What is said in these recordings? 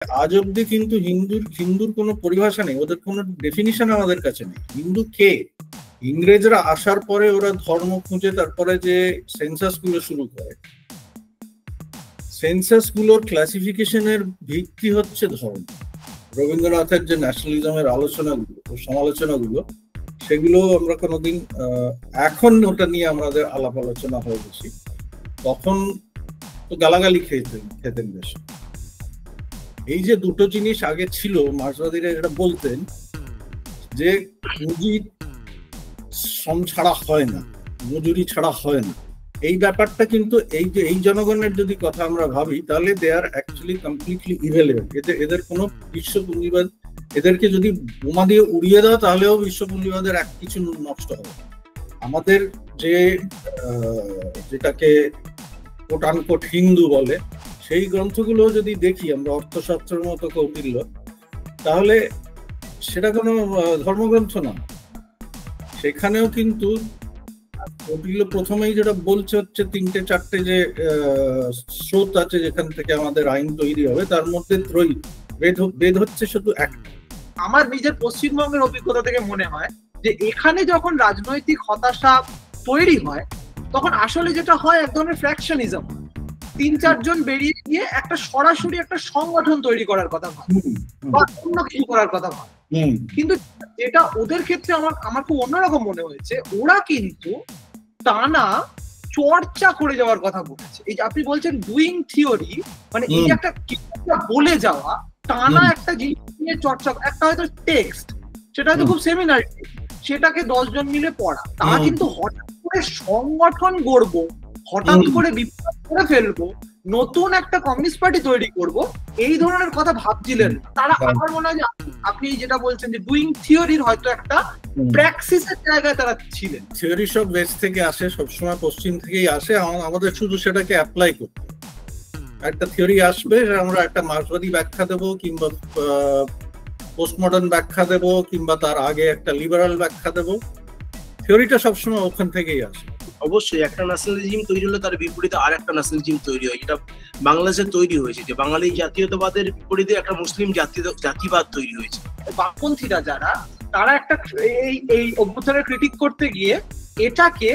আজ অব্দি কিন্তু হিন্দুর কোনো পরিভাষা নেই, ওদের কোনো ডেফিনিশন আমাদের কাছে নেই। হিন্দু কে? ইংরেজরা আসার পরে ওরা ধর্ম খুঁজে তারপরে যে সেন্সাস গুলো শুরু করে, সেন্সাস গুলোর ক্লাসিফিকেশনের ভিত্তি হচ্ছে ধর্ম। রবীন্দ্রনাথের যে ন্যাশনালিজমের আলোচনাগুলো, সমালোচনাগুলো, সেগুলো আমরা কোনোদিন এখন ওটা নিয়ে আমাদের আলাপ আলোচনা হয়ে গেছি, তখন তো গালাগালি খেতেন বেশ। এই যে দুটো জিনিস আগে ছিল, মার্ক্সবাদীরা এটা বলতেন যে পুঁজি শ্রম ছাড়া হয় না, মজুরি ছাড়া হয় না। এই ব্যাপারটা কিন্তু এই জনগণের যদি কথা আমরা ভাবি, তাহলে দে আর অ্যাকচুয়ালি কমপ্লিটলি ইররিলেভেন্ট। এদের কোনো বিশ্ব পুঁজিবাদ, এদেরকে যদি বোমা দিয়ে উড়িয়ে দাও তাহলেও বিশ্ব পুঁজিবাদের এক কিছু নষ্ট হবে। আমাদের যেটাকে কোট আনকোট হিন্দু বলে, সেই গ্রন্থগুলো যদি দেখি আমরা, অর্থশাস্ত্রের মতো কৌটিল্য, তাহলে সেটা কোনো ধর্মগ্রন্থ না। সেখানেও কিন্তু কৌটিল্য প্রথমেই যেটা বলছে হচ্ছে তিনটে চারটে যে স্রোত আছে যেখান থেকে আমাদের আইন তৈরি হবে, তার মধ্যে ত্রয়ী, বেদ হচ্ছে শুধু একটা। আমার নিজের পশ্চিমবঙ্গের অভিজ্ঞতা থেকে মনে হয় যে এখানে যখন রাজনৈতিক হতাশা তৈরি হয়, তখন আসলে যেটা হয় এক ধরনের ফ্র্যাকশনিজম। তিন চারজন বেরিয়ে গিয়ে একটা সরাসরি একটা সংগঠন তৈরি করার কথা ভাবে বা অন্য কিছু করার কথা ভাবে। কিন্তু যেটা ওদের ক্ষেত্রে আমার খুব অন্যরকম মনে হয়েছে, ওরা কিন্তু টানা চর্চা করে যাওয়ার কথা বলেছে। এই যে আপনি বলছেন ডুইং থিওরি, মানে এই যে একটা বলে যাওয়া, টানা একটা জিনিস নিয়ে চর্চা, একটা হয়তো টেক্সট, সেটা হয়তো খুব সেমিনার, সেটাকে 10 জন মিলে পড়া, তা কিন্তু হঠাৎ করে সংগঠন গড়বো, হঠাৎ করে বিপ্লব করে ফেলবো, নতুন একটা কমিউনিস্ট পার্টি তৈরি করব, এই ধরনের কথা ভাবছিলেন তারা। আমার মনে হয় যে আপনি যেটা বলছেন যে ডুইং থিওরির হয়তো একটা প্র্যাকসিসের জায়গায় তারা ছিলেন। থিওরি সব ওয়েস্ট থেকে আসে, সবসময় পশ্চিম থেকেই আসে, আমাদের শুধু সেটাকে অ্যাপ্লাই করতে। একটা থিওরি আসবে, আমরা একটা মার্ক্সবাদী ব্যাখ্যা দেবো, কিংবা পোস্টমডার্ন ব্যাখ্যা দেবো, কিংবা তার আগে একটা লিবারাল ব্যাখ্যা দেবো। থিওরিটা সবসময় ওখান থেকেই আসে। অবশ্যই একটা ন্যাশনালিজম তৈরি হলে তার বিপরীতে আর একটা ন্যাশনালিজম তৈরি হয়, যেটা বাংলাদেশে তৈরি হয়েছে, যে বাঙালি জাতীয়তাবাদের বিপরীতে একটা মুসলিম জাতিবাদ তৈরি হয়েছে। বামপন্থীরা যারা, তারা একটা এই অভ্যুত্থানের ক্রিটিক করতে গিয়ে এটাকে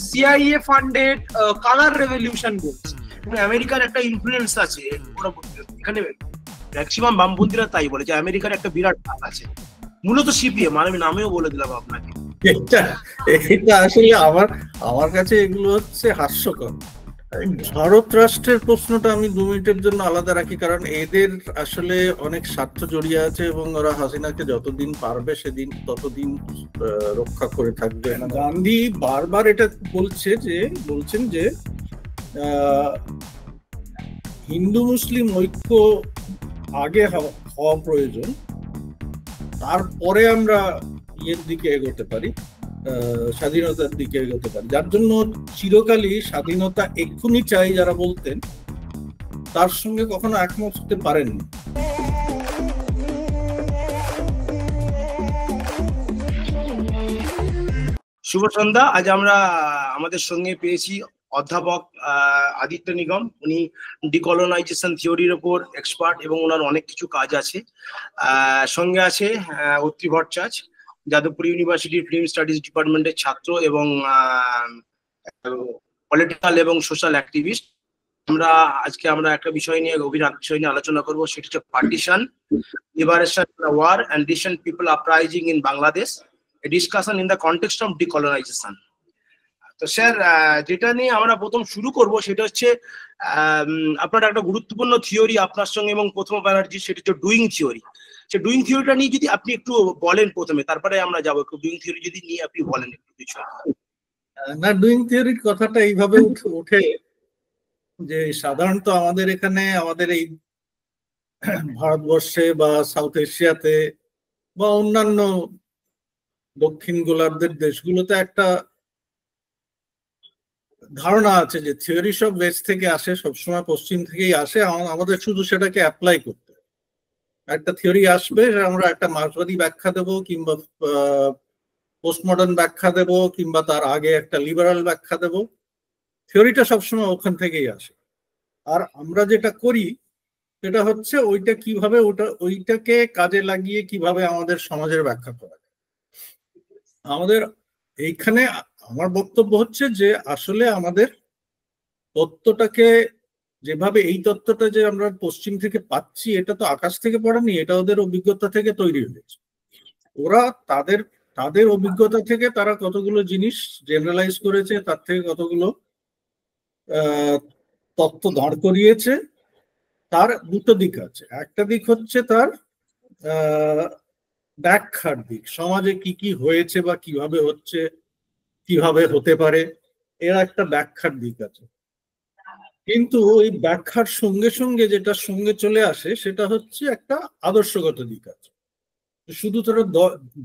সিআইএ ফান্ডেড কালার রেভলিউশন বলছে। আমেরিকার একটা ইনফ্লুয়েন্স আছে, এখানে ম্যাক্সিমাম বামপন্থীরা তাই বলে যে আমেরিকার একটা বিরাট হাত আছে, মূলত সিপিএম। আমি নামেও বলে দিলাম আপনাকে। এটা আসলে আমার কাছে এগুলো হচ্ছে হাস্যকর। ভারত রাষ্ট্রের প্রশ্নটা আমি 2 মিনিটের জন্য আলাদা রাখি, কারণ এদের আসলে অনেক স্বার্থ জড়িয়ে আছে এবং ওরা হাসিনাকে যতদিন পারবে সেদিন ততদিন রক্ষা করে থাকবে। গান্ধী বারবার এটা বলছেন যে হিন্দু মুসলিম ঐক্য আগে হওয়া প্রয়োজন, তারপরে আমরা ইয়ের দিকে এগোতে পারি, স্বাধীনতার দিকে এগোতে পারি। যার জন্য চিরকালই স্বাধীনতা এক্ষুনি চাই যারা বলতেন, তার সঙ্গে কখনো একমত হতে পারেননি। শুভ সন্ধ্যা। আজ আমরা আমাদের সঙ্গে পেয়েছি অধ্যাপক আদিত্য নিগম। উনি ডিকলোনাইজেশন থিওরির ওপর এক্সপার্ট এবং ওনার অনেক কিছু কাজ আছে। সঙ্গে আছে অত্রি ভট্টাচার্য, যাদবপুর ইউনিভার্সিটির ফিল্ম স্টাডিজ ডিপার্টমেন্টের ছাত্র এবং পলিটিক্যাল এবং সোশ্যাল অ্যাক্টিভিস্ট। আমরা একটা বিষয় নিয়ে আলোচনা করব, সেটা হচ্ছে partition, liberation, war and recent people uprising in Bangladesh, a discussion in the context of decolonization. তো স্যার, যেটা নিয়ে আমরা প্রথম শুরু করব সেটা হচ্ছে আপনার একটা গুরুত্বপূর্ণ থিওরি আপনার সঙ্গে এবং প্রথম ব্যানার্জি, সেটা হচ্ছে ডুইং থিওরি। সে ডুইং থিওরিটা নিয়ে যদি আপনি একটু বলেন প্রথমে, তারপরে আমরা যাবো। একটু ডুইং থিওরি যদি নিয়ে আপনি বলেন একটু কিছু। না, ডুইং থিওরির কথাটা এইভাবে ওঠে যে সাধারণত আমাদের এখানে, আমাদের এই ভারতবর্ষে বা সাউথ এশিয়াতে বা অন্যান্য দক্ষিণ গোলার্ধের দেশগুলোতে একটা ধারণা আছে যে থিওরি সব ওয়েস্ট থেকে আসে, সবসময় পশ্চিম থেকেই আসে, আমাদের শুধু সেটাকে অ্যাপ্লাই করতে। একটা থিওরি আসবে, আমরা একটা মার্ক্সবাদী ব্যাখ্যা দেবো, কিংবা পোস্টমডার্ন ব্যাখ্যা দেবো, কিংবা তার আগে একটা লিবারাল ব্যাখ্যা দেবো। থিওরিটা সবসময় ওখান থেকেই আসে। আর আমরা যেটা করি সেটা হচ্ছে ওইটা কিভাবে ওইটাকে কাজে লাগিয়ে কিভাবে আমাদের সমাজের ব্যাখ্যা করা যায়। আমাদের এইখানে আমার বক্তব্য হচ্ছে যে আসলে আমাদের তত্ত্বটাকে যেভাবে এই তত্ত্বটা যে আমরা পশ্চিম থেকে পাচ্ছি, এটা তো আকাশ থেকে পড়েনি, এটা ওদের অভিজ্ঞতা থেকে তৈরি হয়েছে। ওরা তাদের তাদের অভিজ্ঞতা থেকে তারা কতগুলো জিনিস জেনারেলাইজ করেছে, তার থেকে কতগুলো তত্ত্ব দাঁড় করিয়েছে। তার দুটো দিক আছে, একটা দিক হচ্ছে তার ব্যাখ্যার দিক, সমাজে কি কি হয়েছে বা কিভাবে হচ্ছে, কিভাবে হতে পারে, এর একটা ব্যাখ্যার দিক আছে। কিন্তু ওই ব্যাখ্যার সঙ্গে সঙ্গে যেটা সঙ্গে চলে আসে সেটা হচ্ছে একটা আদর্শগত দিক আছে। শুধু তারা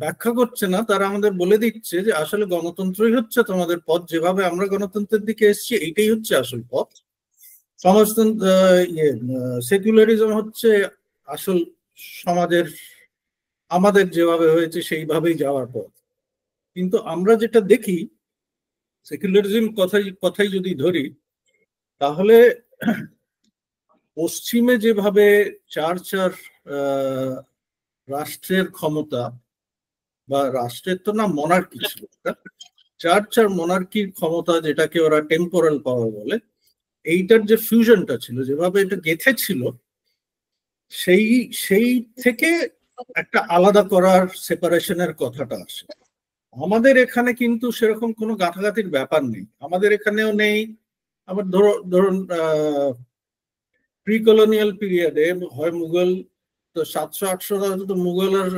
ব্যাখ্যা করছে না, তারা আমাদের বলে দিচ্ছে যে আসলে গণতন্ত্রই হচ্ছে তোমাদের পথ, যেভাবে আমরা গণতন্ত্রের দিকে এসেছি এইটাই হচ্ছে আসল পথ। সমাজতন্ত্র সেকুলারিজম হচ্ছে আসল সমাজের, আমাদের যেভাবে হয়েছে সেইভাবেই যাওয়ার পথ। কিন্তু আমরা যেটা দেখি, সেকুলারিজম কথাই যদি ধরি, তাহলে পশ্চিমে যেভাবে চার্চ আর রাষ্ট্রের ক্ষমতা, বা রাষ্ট্রের তো না, মনার্কি ছিল, চার্চ আর মনার্কির ক্ষমতা, যেটাকে ওরা টেম্পোরাল পাওয়ার বলে, এইটার যে ফিউশনটা ছিল, যেভাবে এটা গেঁথে ছিল, সেই সেই থেকে একটা আলাদা করার, সেপারেশনের কথাটা আসে। আমাদের এখানে কিন্তু সেরকম কোনো গাঁথাগাঁথির ব্যাপার নেই, আমাদের এখানেও নেই। আবার ধরুন প্রি কলোনিয়াল পিরিয়ডে হয় মুঘল, তো 700-800 তো মুঘল আর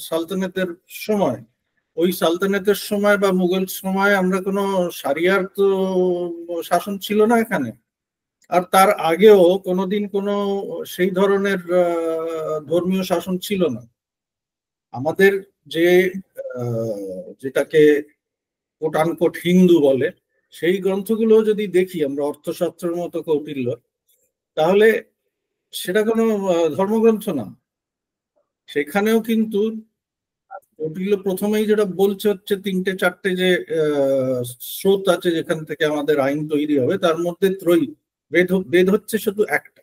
সালতানাতের সময়, ওই সালতানাতের সময় বা মুঘল সময় আমরা কোনো শারিয়ার তো শাসন ছিল না এখানে। আর তার আগেও কোনোদিন কোনো সেই ধরনের ধর্মীয় শাসন ছিল না। আমাদের যে যেটাকে কোট আনকোট হিন্দু বলে, সেই গ্রন্থগুলো যদি দেখি আমরা, অর্থশাস্ত্রের মতো কৌটিল্য, তাহলে সেটা কোনো ধর্মগ্রন্থ না। সেখানেও কিন্তু কৌটিল্য প্রথমেই যেটা বলছে হচ্ছে 3-4টে যে স্রোত আছে যেখান থেকে আমাদের আইন তৈরি হবে, তার মধ্যে ত্রয়ী, বেদ হচ্ছে শুধু একটা,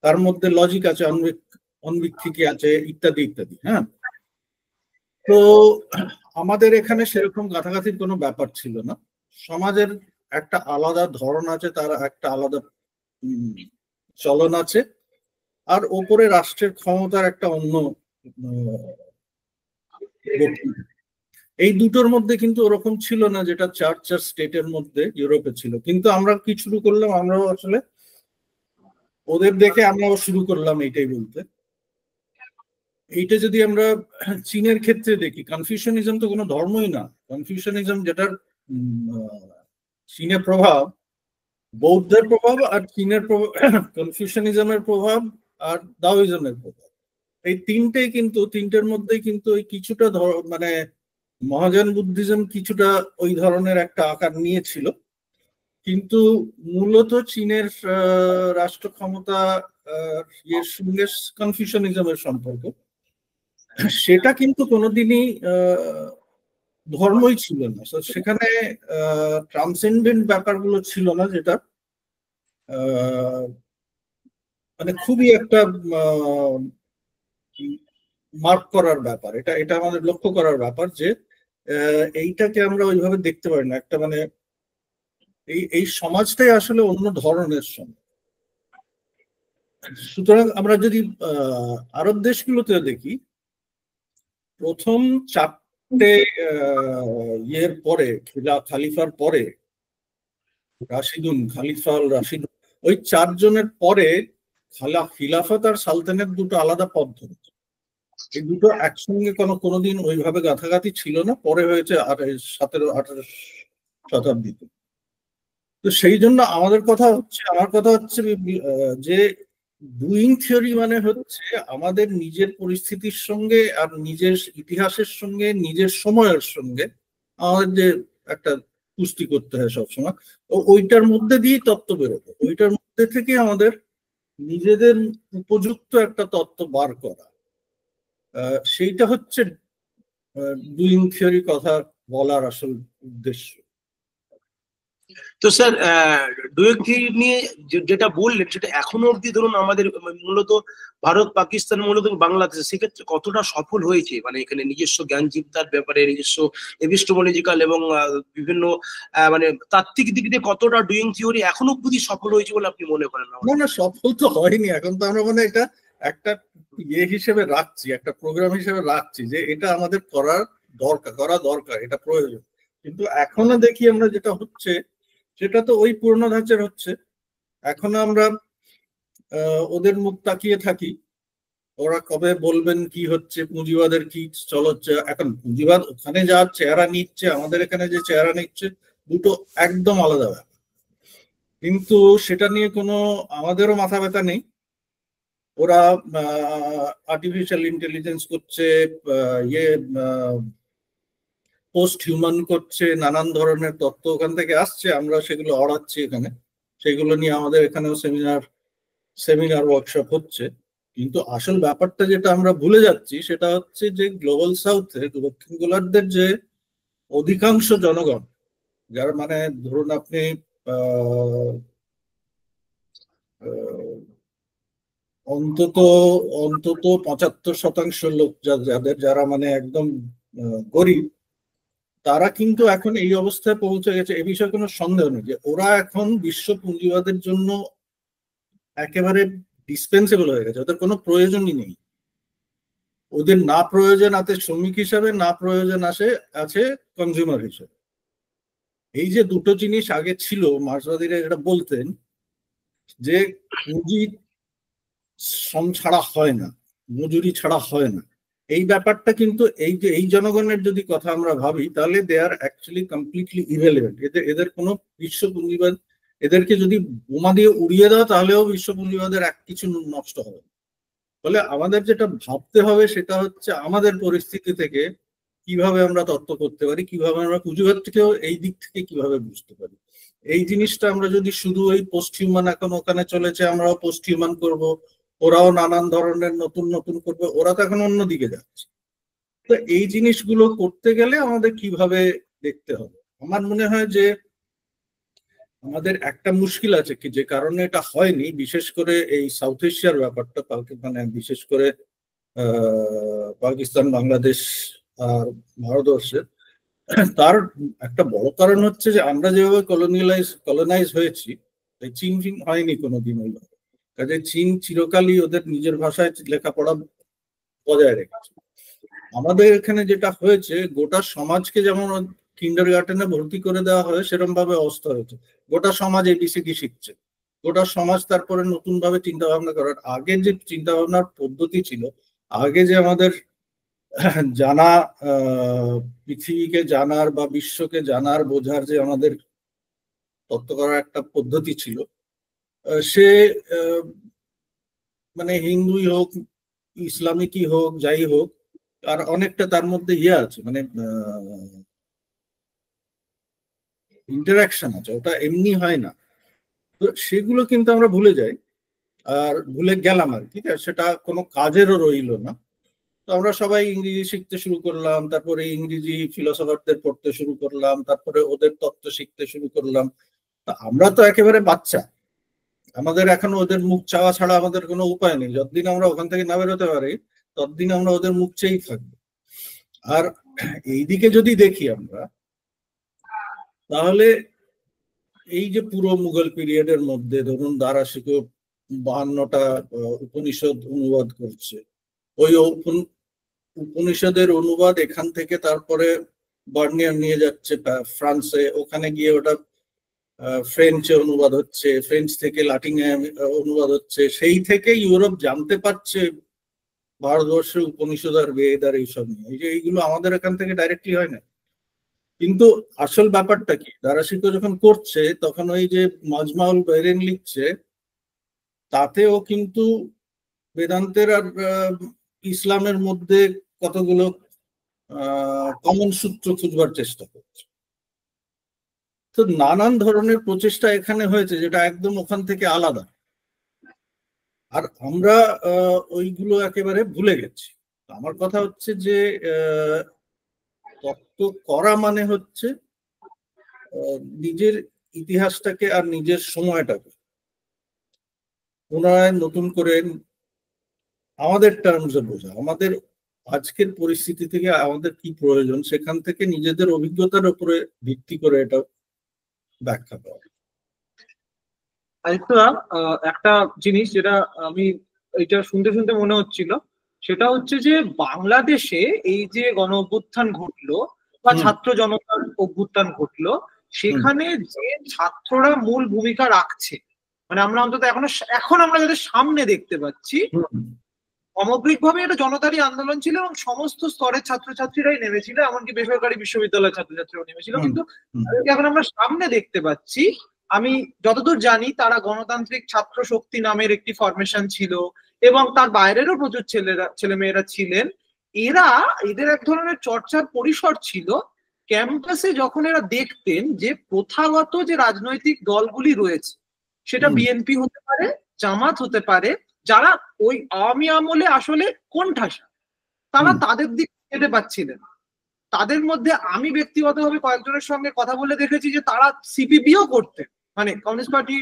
তার মধ্যে লজিক আছে, অনবীক্ষিকী আছে, ইত্যাদি ইত্যাদি। হ্যাঁ, তো আমাদের এখানে সেরকম গাঁথাগাঁথির কোনো ব্যাপার ছিল না। সমাজের একটা আলাদা ধরন আছে, তার একটা আলাদা চলন আছে, আর ওপরে রাষ্ট্রের ক্ষমতার একটা অন্য এই দুটোর মধ্যে কিন্তু ওরকম ছিল না যেটা চার্চ আর স্টেটের মধ্যে ইউরোপে ছিল। কিন্তু আমরা কি শুরু করলাম, আমরাও আসলে ওদের দেখে আমরাও শুরু করলাম এইটাই বলতে। এইটা যদি আমরা চীনের ক্ষেত্রে দেখি, কনফিউশনিজম তো কোনো ধর্মই না। কনফিউশনিজম যেটার চীনের প্রভাব, বৌদ্ধের প্রভাব আর চীনের প্রভাব, কনফিউশনিজমের প্রভাব আর দাওইজমের প্রভাব, এই তিনটের মধ্যেই কিন্তু ওই কিছুটা মানে মহাযান বুদ্ধিজম কিছুটা ওই ধরনের একটা আকার নিয়েছিল। কিন্তু মূলত চীনের রাষ্ট্র ক্ষমতা এর সঙ্গে কনফিউশনিজমের সম্পর্ক, সেটা কিন্তু কোনোদিনই ধর্মই ছিল না। সেখানে ট্রান্সেন্ডেন্ট ব্যাপারগুলো ছিল না, যেটা মানে খুবই একটা মার্ক করার ব্যাপার, এটা এটা আমাদের লক্ষ্য করার ব্যাপার যে এইটাকে আমরা ওইভাবে দেখতে পারি না। একটা মানে এই সমাজটাই আসলে অন্য ধরনের সমাজ। সুতরাং আমরা যদি আরব দেশগুলোতে দেখি, প্রথম 4টে ইয়ের পরে, খালিফার পরে, রাশিদুন, ওই 4জনের পরে খিলাফত আর সালতানাত দুটো আলাদা পদ্ধতি। এই দুটো একসঙ্গে কোনোদিন ওইভাবে গাঁথাগাঁথি ছিল না, পরে হয়েছে 17-18 শতাব্দীতে। তো সেই জন্য আমার কথা হচ্ছে যে ডুইং থিওরি মানে হচ্ছে আমাদের নিজের পরিস্থিতির সঙ্গে আর নিজের ইতিহাসের সঙ্গে, নিজের সময়ের সঙ্গে আমাদের যে একটা পুষ্টি করতে হয় সবসময়, ওইটার মধ্যে দিয়েই তত্ত্ব বেরোবে, ওইটার মধ্যে থেকে আমাদের নিজেদের উপযুক্ত একটা তত্ত্ব বার করা, সেইটা হচ্ছে ডুইং থিওরি কথা বলার আসল উদ্দেশ্য। তো স্যার ডুয়েটটি নিয়ে যেটা বললেন সেটা এখনো অব্দি ধরুন আমাদের মূলত ভারত পাকিস্তান মূলত বাংলাদেশ সেক্ষেত্রে কতটা সফল হয়েছে, মানে এখানে নিজস্ব জ্ঞান চিন্তার ব্যাপারে নিজস্ব এপিস্টোমোলজিক্যাল এবং বিভিন্ন মানে তাত্ত্বিক দিক দিয়ে কতটা ডুইং থিওরি এখনো অব্দি সফল হয়েছে বলে আপনি মনে করেন? না না, সফল তো হয়নি। এখন তো আমরা মানে এটা একটা হিসেবে রাখছি, একটা প্রোগ্রাম হিসেবে রাখছি যে এটা আমাদের করা দরকার, এটা প্রয়োজন। কিন্তু এখনো দেখি আমরা যেটা হচ্ছে সেটা তো ওই পুরনো ধাঁচের হচ্ছে। এখনো আমরা ওদের মুখ তাকিয়ে থাকি, ওরা কবে বলবেন কি হচ্ছে, পুঁজিবাদের কি চলছে। এখন পুঁজিবাদ ওখানে যা চেহারা নিচ্ছে, আমাদের এখানে যে চেহারা নিচ্ছে, দুটো একদম আলাদা ব্যাপার। কিন্তু সেটা নিয়ে কোনো আমাদেরও মাথা ব্যথা নেই। ওরা আর্টিফিশিয়াল ইন্টেলিজেন্স করছে, পোস্ট হিউম্যান করছে, নানান ধরনের তথ্য ওখান থেকে আসছে, আমরা সেগুলো অড়াচ্ছি এখানে। সেগুলো নিয়ে আমাদের এখানেও সেমিনার ওয়ার্কশপ হচ্ছে। কিন্তু আসল ব্যাপারটা যেটা আমরা ভুলে যাচ্ছি সেটা হচ্ছে যে গ্লোবাল সাউথে দক্ষিণ গোলার্ধের যে অধিকাংশ জনগণ, যার মানে ধরুন আপনি অন্তত 75% লোক যারা মানে একদম গরিব, তারা কিন্তু এখন এই অবস্থায় পৌঁছে গেছে, এ বিষয়ে কোনো সন্দেহ নেই যে ওরা এখন বিশ্ব পুঁজিবাদের জন্য একেবারে ডিসপেন্সেবল হয়ে গেছে। ওদের কোনো প্রয়োজনই নেই। ওদের না প্রয়োজন আছে শ্রমিক হিসাবে, না প্রয়োজন আছে কনজিউমার হিসেবে। এই যে দুটো জিনিস আগে ছিল, মার্কসবাদীরা এটা বলতেন যে পুঁজি শ্রম ছাড়া হয় না, মজুরি ছাড়া হয় না। এই ব্যাপারটা কিন্তু এই জনগণের যদি কথা আমরা ভাবি, তাহলে দে আর অ্যাকচুয়ালি কমপ্লিটলি ইররেলেভেন্ট। এদের কোনো বিশ্ব পুঁজিবাদ, এদেরকে যদি বোমা দিয়ে উড়িয়ে দাও তাহলেও বিশ্ব পুঁজিবাদের এক কিছু নষ্ট হবে। ফলে আমাদের যেটা ভাবতে হবে সেটা হচ্ছে আমাদের পরিস্থিতি থেকে কিভাবে আমরা তত্ত্ব করতে পারি, কিভাবে আমরা পুঁজিবাদকেও এই দিক থেকে কিভাবে বুঝতে পারি। এই জিনিসটা আমরা যদি শুধু ওই পোস্ট হিউম্যান, এখন ওখানে চলেছে আমরাও পোস্ট হিউম্যান করবো, ওরাও নানান ধরনের নতুন নতুন করবে, ওরা তো এখন অন্যদিকে যাচ্ছে। তো এই জিনিসগুলো করতে গেলে আমাদের কিভাবে দেখতে হবে, আমার মনে হয় যে আমাদের একটা মুশকিল আছে কি, যে কারণে এটা হয়নি, বিশেষ করে এই সাউথ এশিয়ার ব্যাপারটা, মানে বিশেষ করে পাকিস্তান, বাংলাদেশ আর ভারতবর্ষের, তার একটা বড় কারণ হচ্ছে যে আমরা যেভাবে কলোনাইজ হয়েছি, চীন হয়নি কোনোদিন ওইভাবে। কাজে চীন চিরকালই ওদের নিজের ভাষায় লেখাপড়া বজায় রেখেছে। আমাদের এখানে যেটা হয়েছে, গোটা সমাজকে যেমন কিন্ডারগার্টেনে ভর্তি করে দেওয়া হয় সেরকম ভাবে অবস্থা হয়েছে। গোটা সমাজ এবিসিডি শিখছে, গোটা সমাজ তারপরে নতুন ভাবে চিন্তা ভাবনা করার। আগে যে চিন্তা ভাবনার পদ্ধতি ছিল, আগে যে আমাদের জানা, পৃথিবীকে জানার বা বিশ্বকে জানার বোঝার যে আমাদের তত্ত্ব করার একটা পদ্ধতি ছিল, সে মানে হিন্দুই হোক, ইসলামিকই হোক, যাই হোক, আর অনেকটা তার মধ্যে আছে, মানে ইন্টারাকশন আছে, ওটা এমনি হয় না। তো সেগুলো কিন্তু আমরা ভুলে যাই, আর ভুলে গেলাম আর কি, সেটা কোনো কাজেরও রইল না। তো আমরা সবাই ইংরেজি শিখতে শুরু করলাম, তারপরে ইংরেজি ফিলোসফারদের পড়তে শুরু করলাম, তারপরে ওদের তত্ত্ব শিখতে শুরু করলাম। তা আমরা তো একেবারে বাচ্চা, আমাদের এখন ওদের মুখ চাওয়া ছাড়া আমাদের কোনো উপায় নেই। যতদিন আমরা ওখান থেকে না বেরোতে পারি ততদিন আমরা ওদের মুখ চেয়েই থাকবো। আর এইদিকে যদি দেখি আমরা, তাহলে এই যে পুরো মুঘল পিরিয়ডের মধ্যে ধরুন দারা শিকো 52টা উপনিষদ অনুবাদ করছে, ওই উপনিষদের অনুবাদ এখান থেকে তারপরে বার্নিয়ার নিয়ে যাচ্ছে ফ্রান্সে, ওখানে গিয়ে ওটা ফ্রেঞ্চে অনুবাদ হচ্ছে, ফ্রেঞ্চ থেকে লাটিনে অনুবাদ হচ্ছে, সেই থেকে ইউরোপ জানতে পারছে ভারতবর্ষের উপনিষদ আর বেদ আর এইসব নিয়ে। এই যে এইগুলো আমাদের এখান থেকে ডাইরেক্টলি হয় না। কিন্তু আসল ব্যাপারটা কি, দারাশিকো যখন করছে তখন ওই যে মাজমাউল বাইরেন লিখছে, তাতেও কিন্তু বেদান্তের আর ইসলামের মধ্যে কতগুলো কমন সূত্র খুঁজবার চেষ্টা করছে। তো নানান ধরনের প্রচেষ্টা এখানে হয়েছে যেটা একদম ওখান থেকে আলাদা, আর আমরা ওইগুলো একেবারে ভুলে গেছি। আমার কথা হচ্ছে যে তত্ত্ব করা মানে হচ্ছে নিজের ইতিহাসটাকে আর নিজের সময়টাকে পুনরায় নতুন করে আমাদের টার্মসে বোঝা, আমাদের আজকের পরিস্থিতি থেকে আমাদের কি প্রয়োজন সেখান থেকে নিজেদের অভিজ্ঞতার উপরে ভিত্তি করে এটা ব্যাখ্যা করা। আরেকটা একটা জিনিস যেটা আমি এটা শুনতে শুনতে মনে হচ্ছিল, সেটা হচ্ছে যে বাংলাদেশে এই যে গণ অভ্যুত্থান ঘটলো বা ছাত্র জনতার অভ্যুত্থান ঘটলো, সেখানে যে ছাত্ররা মূল ভূমিকা রাখছে, মানে আমরা অন্তত এখন আমরা যাদের সামনে দেখতে পাচ্ছি, সামগ্রিকভাবে এটা জনতারই আন্দোলন ছিল এবং সমস্ত স্তরের ছাত্রছাত্রীরাই নেমেছিল, এমনকি বেসরকারি বিশ্ববিদ্যালয়ের ছাত্রছাত্রীরাও নেমেছিল। কিন্তু এখন আমরা সামনে দেখতে পাচ্ছি, আমি যতদূর জানি তারা গণতান্ত্রিক ছাত্র শক্তি নামের একটি ফরমেশন ছিল এবং তার বাইরেরও প্রচুর ছেলেমেয়েরা ছিলেন। এদের এক ধরনের চর্চার পরিসর ছিল। ক্যাম্পাসে যখন এরা দেখতেন যে প্রথাগত যে রাজনৈতিক দলগুলি রয়েছে, সেটা বিএনপি হতে পারে, জামাত হতে পারে, যারা ওই আওয়ামী আমলে আসলে কোণঠাসা, তারা তাদের দিক যেতে পাচ্ছিলেন। তাদের মধ্যে আমি ব্যক্তিগতভাবে কয়েকজনের সঙ্গে কথা বলে দেখেছি যে তারা সিপিবিও করতেন, মানে কমিউনিস্ট পার্টি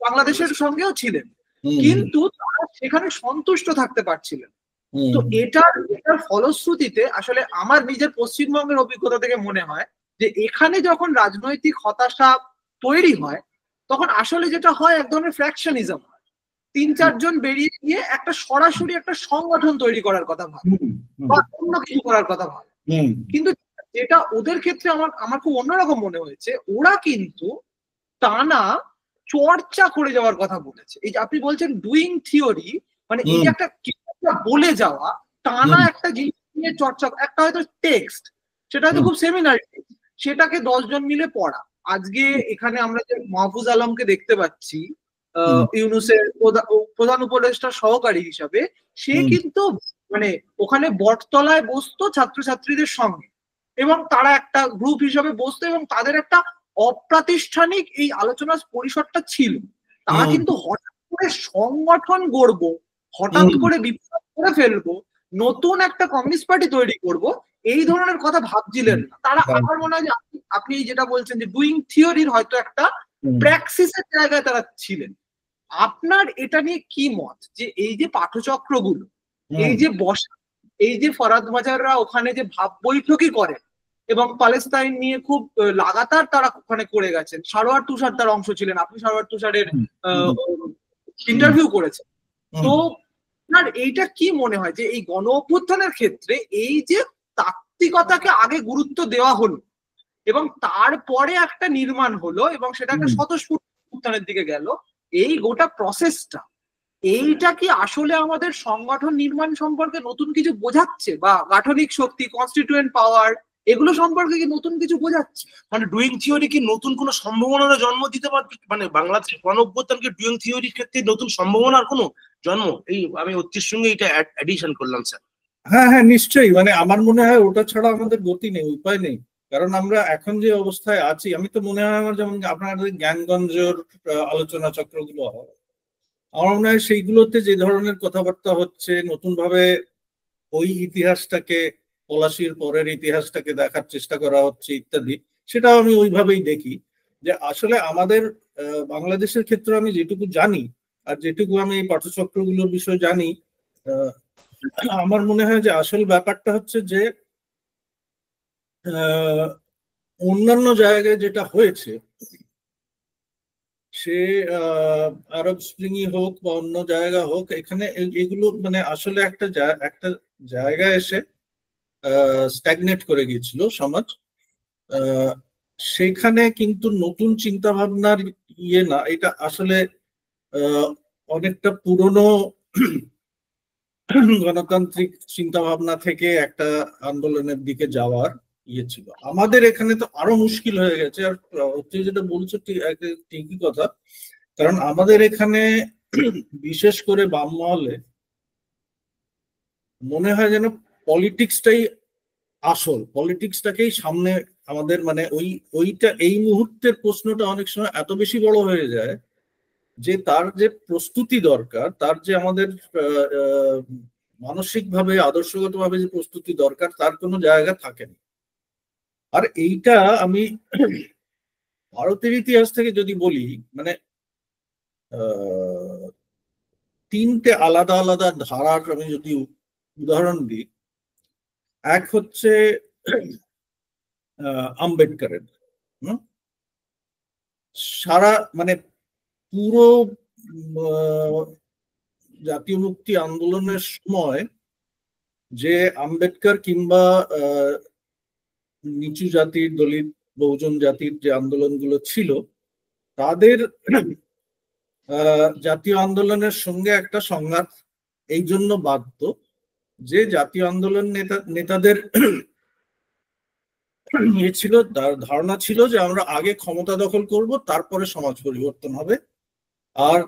বাংলাদেশের সঙ্গেও ছিলেন, কিন্তু তারা সেখানে সন্তুষ্ট থাকতে পারছিলেন। তো এটার ফলশ্রুতিতে আসলে আমার নিজের পশ্চিমবঙ্গের অভিজ্ঞতা থেকে মনে হয় যে এখানে যখন রাজনৈতিক হতাশা তৈরি হয়, তখন আসলে যেটা হয় এক ধরনের ফ্র্যাকশনিজম হয়। ৩-৪ জন বেরিয়ে গিয়ে একটা সরাসরি একটা সংগঠন তৈরি করার কথা ভাবে বা অন্য কিছু করার কথা ভাবে। কিন্তু যেটা ওদের ক্ষেত্রে আমার খুব অন্যরকম মনে হয়েছে, ওরা কিন্তু টানা চর্চা করে যাওয়ার কথা বলেছে। এই যে আপনি বলছেন ডুইং থিওরি, মানে এই যে একটা বলে যাওয়া, টানা একটা জিনিস নিয়ে চর্চা, একটা হয়তো টেক্সট, সেটা হয়তো খুব সেমিনারি, সেটাকে 10 জন মিলে পড়া। আজকে এখানে আমরা যে মাহফুজ আলমকে দেখতে পাচ্ছি ইউনুসের প্রধান উপদেষ্টা সহকারী হিসাবে, সে কিন্তু মানে ওখানে বটতলায় বসতো ছাত্রছাত্রীদের সঙ্গে এবং তারা একটা গ্রুপ হিসাবে বসতো এবং তাদের একটা অপ্রাতিষ্ঠানিক এই আলোচনার পরিসরটা ছিল। তারা কিন্তু হঠাৎ করে সংগঠন গড়বো, হঠাৎ করে বিপ্লব করে ফেলবো, নতুন একটা কমিউনিস্ট পার্টি তৈরি করব, এই ধরনের কথা ভাবছিলেন না তারা। আমার মনে হয় যে আপনি যেটা বলছেন যে ডুইং থিওরির হয়তো একটা প্র্যাকসিসের জায়গায় তারা ছিলেন। আপনার এটা নিয়ে কি মত, যে এই যে পাঠচক্রগুলো, এই যে বসা, এই যে ফরাদ মাজাররা ওখানে যে ভাব বৈঠকই করেন এবং প্যালেস্তাইন নিয়ে খুব লাগাতার তারা ওখানে করে গেছেন, সারোয়ার তুষার তার অংশ ছিলেন, আপনি সারোয়ার তুষারের ইন্টারভিউ করেছেন, তো আপনার এইটা কি মনে হয় যে এই গণ অভ্যুত্থানের ক্ষেত্রে এই যে তাত্ত্বিকতাকে আগে গুরুত্ব দেওয়া হলো এবং তারপরে একটা নির্মাণ হলো এবং সেটা একটা স্বতঃস্ফূর্ত অভ্যুত্থানের দিকে গেল, এই গোটা প্রসেসটা, এইটা কি আসলে আমাদের সংগঠন নির্মাণ সম্পর্কে নতুন কিছু বোঝাচ্ছে, বা গাঠনিক শক্তি, কনস্টিটিউয়েন্ট পাওয়ার, এগুলো সম্পর্কে কি নতুন কিছু বোঝাচ্ছে? মানে ডুইং থিওরি কি নতুন কোনো সম্ভাবনার জন্ম দিতে পারবে? মানে বাংলাদেশ গণ অভ্যুত্থানকে ডুইং থিওরির ক্ষেত্রে নতুন সম্ভাবনার কোনো জন্ম? এই আমি অতির সঙ্গে এটা অ্যাডিশন করলাম স্যার। হ্যাঁ হ্যাঁ, নিশ্চয়ই। মানে আমার মনে হয় ওটা ছাড়া আমাদের গতি নেই, উপায় নেই। কারণ আমরা এখন যে অবস্থায় আছি, আমি তো মনে হয় আমার, যেমন আপনাদের জ্ঞানগঞ্জের আলোচনা চক্রগুলো হয়, আমার মনে হয় সেইগুলোতে যে ধরনের কথাবার্তা হচ্ছে, নতুন ভাবে ওই ইতিহাসটাকে, পলাশির পরের ইতিহাসটাকে দেখার চেষ্টা করা হচ্ছে ইত্যাদি, সেটাও আমি ওইভাবেই দেখি। যে আসলে আমাদের বাংলাদেশের ক্ষেত্রে আমি যেটুকু জানি আর যেটুকু আমি এই পাঠচক্রগুলোর বিষয়ে জানি, আমার মনে হয় যে আসল ব্যাপারটা হচ্ছে যে অন্যান্য জায়গায় যেটা হয়েছে, সে আরব স্প্রিংই হোক বা অন্য জায়গা হোক, এখানে এগুলো মানে আসলে একটা জায়গায় এসে স্ট্যাগনেট করে গিয়েছিল সমাজ। সেখানে কিন্তু নতুন চিন্তা ভাবনার ইয়ে না, এটা আসলে অনেকটা পুরনো গণতান্ত্রিক চিন্তা ভাবনা থেকে একটা আন্দোলনের দিকে যাওয়ার ইয়ে ছিল। আমাদের এখানে তো আরো মুশকিল হয়ে গেছে। আর যেটা বলছো ঠিকই কথা, কারণ আমাদের এখানে বিশেষ করে বাম মহলে মনে হয় যেন পলিটিক্সটাই আসল, পলিটিক্সটাকেই সামনে আমাদের, মানে ওইটা এই মুহূর্তের প্রশ্নটা অনেক সময় এত বেশি বড় হয়ে যায় যে তার যে প্রস্তুতি দরকার, তার যে আমাদের মানসিকভাবে, আদর্শগতভাবে যে প্রস্তুতি দরকার, তার কোনো জায়গা থাকে না। আর এইটা আমি ভারতের ইতিহাস থেকে যদি বলি, মানে তিনটে আলাদা আলাদা ধারার আমি যদি উদাহরণ দিই, এক হচ্ছে আম্বেদকরের, সারা মানে পুরো জাতীয় মুক্তি আন্দোলনের সময় যে আম্বেদকর কিংবা নিচু জাতির, দলিত, বহুজন জাতির যে আন্দোলনগুলো ছিল, তাদের জাতীয় আন্দোলনের সঙ্গে একটা সংঘাত এই জন্য বাধ্য যে জাতীয় আন্দোলন নেতাদের ছিল, ধারণা ছিল যে আমরা আগে ক্ষমতা দখল করব, তারপরে সমাজ পরিবর্তন হবে। আর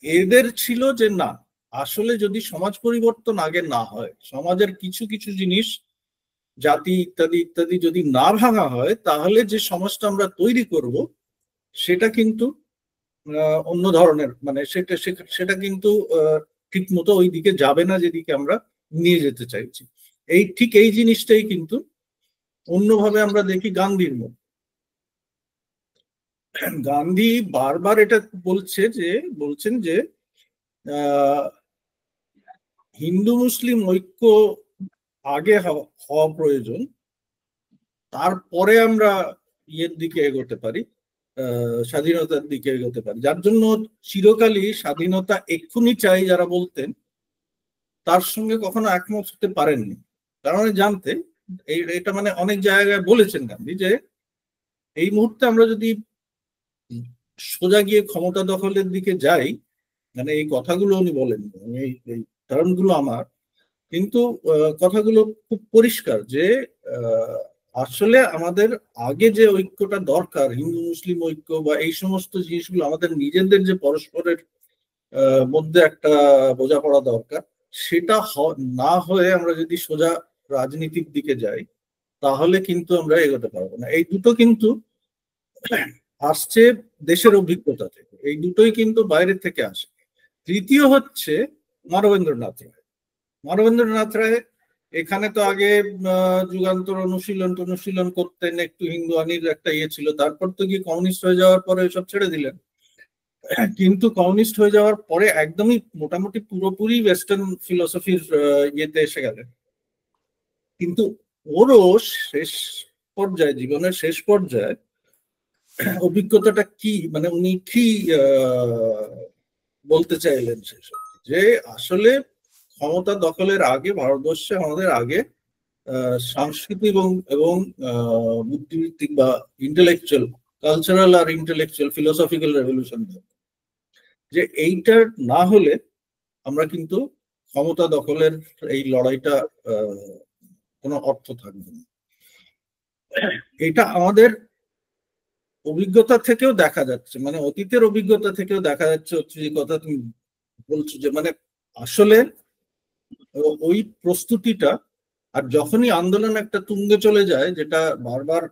এদের ছিল যে না, আসলে যদি সমাজ পরিবর্তন আগে না হয়, সমাজের কিছু কিছু জিনিস, জাতি ইত্যাদি ইত্যাদি যদি না ভাঙা হয়, তাহলে যে সমাজটা আমরা তৈরি করব সেটা কিন্তু অন্য ধরনের, মানে সেটা কিন্তু ঠিক মতো ওই দিকে যাবে না যেদিকে আমরা নিয়ে যেতে চাইছি। ঠিক এই জিনিসটাই কিন্তু অন্যভাবে আমরা দেখি গান্ধীর মধ্যে। গান্ধী বারবার এটা বলছেন যে হিন্দু মুসলিম ঐক্য আগে হওয়া প্রয়োজন, তারপরে আমরা ইয়ের দিকে এগোতে পারি, স্বাধীনতার দিকে এগোতে পারি। যার জন্য চিরকালই স্বাধীনতা এক্ষুনি চাই যারা বলতেন, তার সঙ্গে কখনো একমত হতে পারেননি। কারণ জানতে এটা মানে অনেক জায়গায় বলেছেন গান্ধী যে এই মুহূর্তে আমরা যদি সোজা গিয়ে ক্ষমতা দখলের দিকে যাই, মানে এই কথাগুলো উনি বলেন, এই ধারণগুলো আমার, কিন্তু কথাগুলো খুব পরিষ্কার যে আসলে আমাদের আগে যে ঐক্যটা দরকার, হিন্দু মুসলিম ঐক্য বা এই সমস্ত জিনিসগুলো, আমাদের নিজেদের যে পরস্পরের মধ্যে একটা বোঝাপড়া দরকার, সেটা না হয়ে আমরা যদি সোজা রাজনীতির দিকে যাই, তাহলে কিন্তু আমরা এগোতে পারবো না। এই দুটো কিন্তু আসছে দেশের অভিজ্ঞতা থেকে, এই দুটোই কিন্তু বাইরে থেকে আসে। তৃতীয় হচ্ছে মানবেন্দ্রনাথ রায়। মানবেন্দ্রনাথ রায় এখানে তো আগে যুগান্তর অনুশীলন করতেন, একটু হিন্দুয়ানির একটা ইয়ে ছিল, তারপর তো গিয়ে কমিউনিস্ট হয়ে যাওয়ার পরে এসব ছেড়ে দিলেন। কিন্তু কমিউনিস্ট হয়ে যাওয়ার পরে একদমই মোটামুটি পুরোপুরি ওয়েস্টার্ন ফিলোসফির ইয়েতে এসে গেলেন। কিন্তু ওরও জীবনের শেষ পর্যায়ে অভিজ্ঞতাটা কি, মানে উনি কি বলতে চাইলেন সেসব, যে আসলে ক্ষমতা দখলের আগে ভারতবর্ষে আমাদের আগে সাংস্কৃতিক এবং বুদ্ধিভিত্তিক বা ইন্টেলেকচুয়াল, কালচারাল আর ইন্টেলেকচুয়াল ফিলোসফিক্যাল রেভলিউশন, যে এইটার না হলে আমরা কিন্তু ক্ষমতা দখলের এই লড়াইটা কোনো অর্থ থাকবে না। এটা আমাদের অভিজ্ঞতা থেকেও দেখা যাচ্ছে, মানে অতীতের অভিজ্ঞতা থেকেও দেখা যাচ্ছে, হচ্ছে যে কথা তুমি বলছো, যে মানে আসলে ওই প্রস্তুতিটা, আর যখনই আন্দোলন একটা তুঙ্গে চলে যায়, যেটা বারবার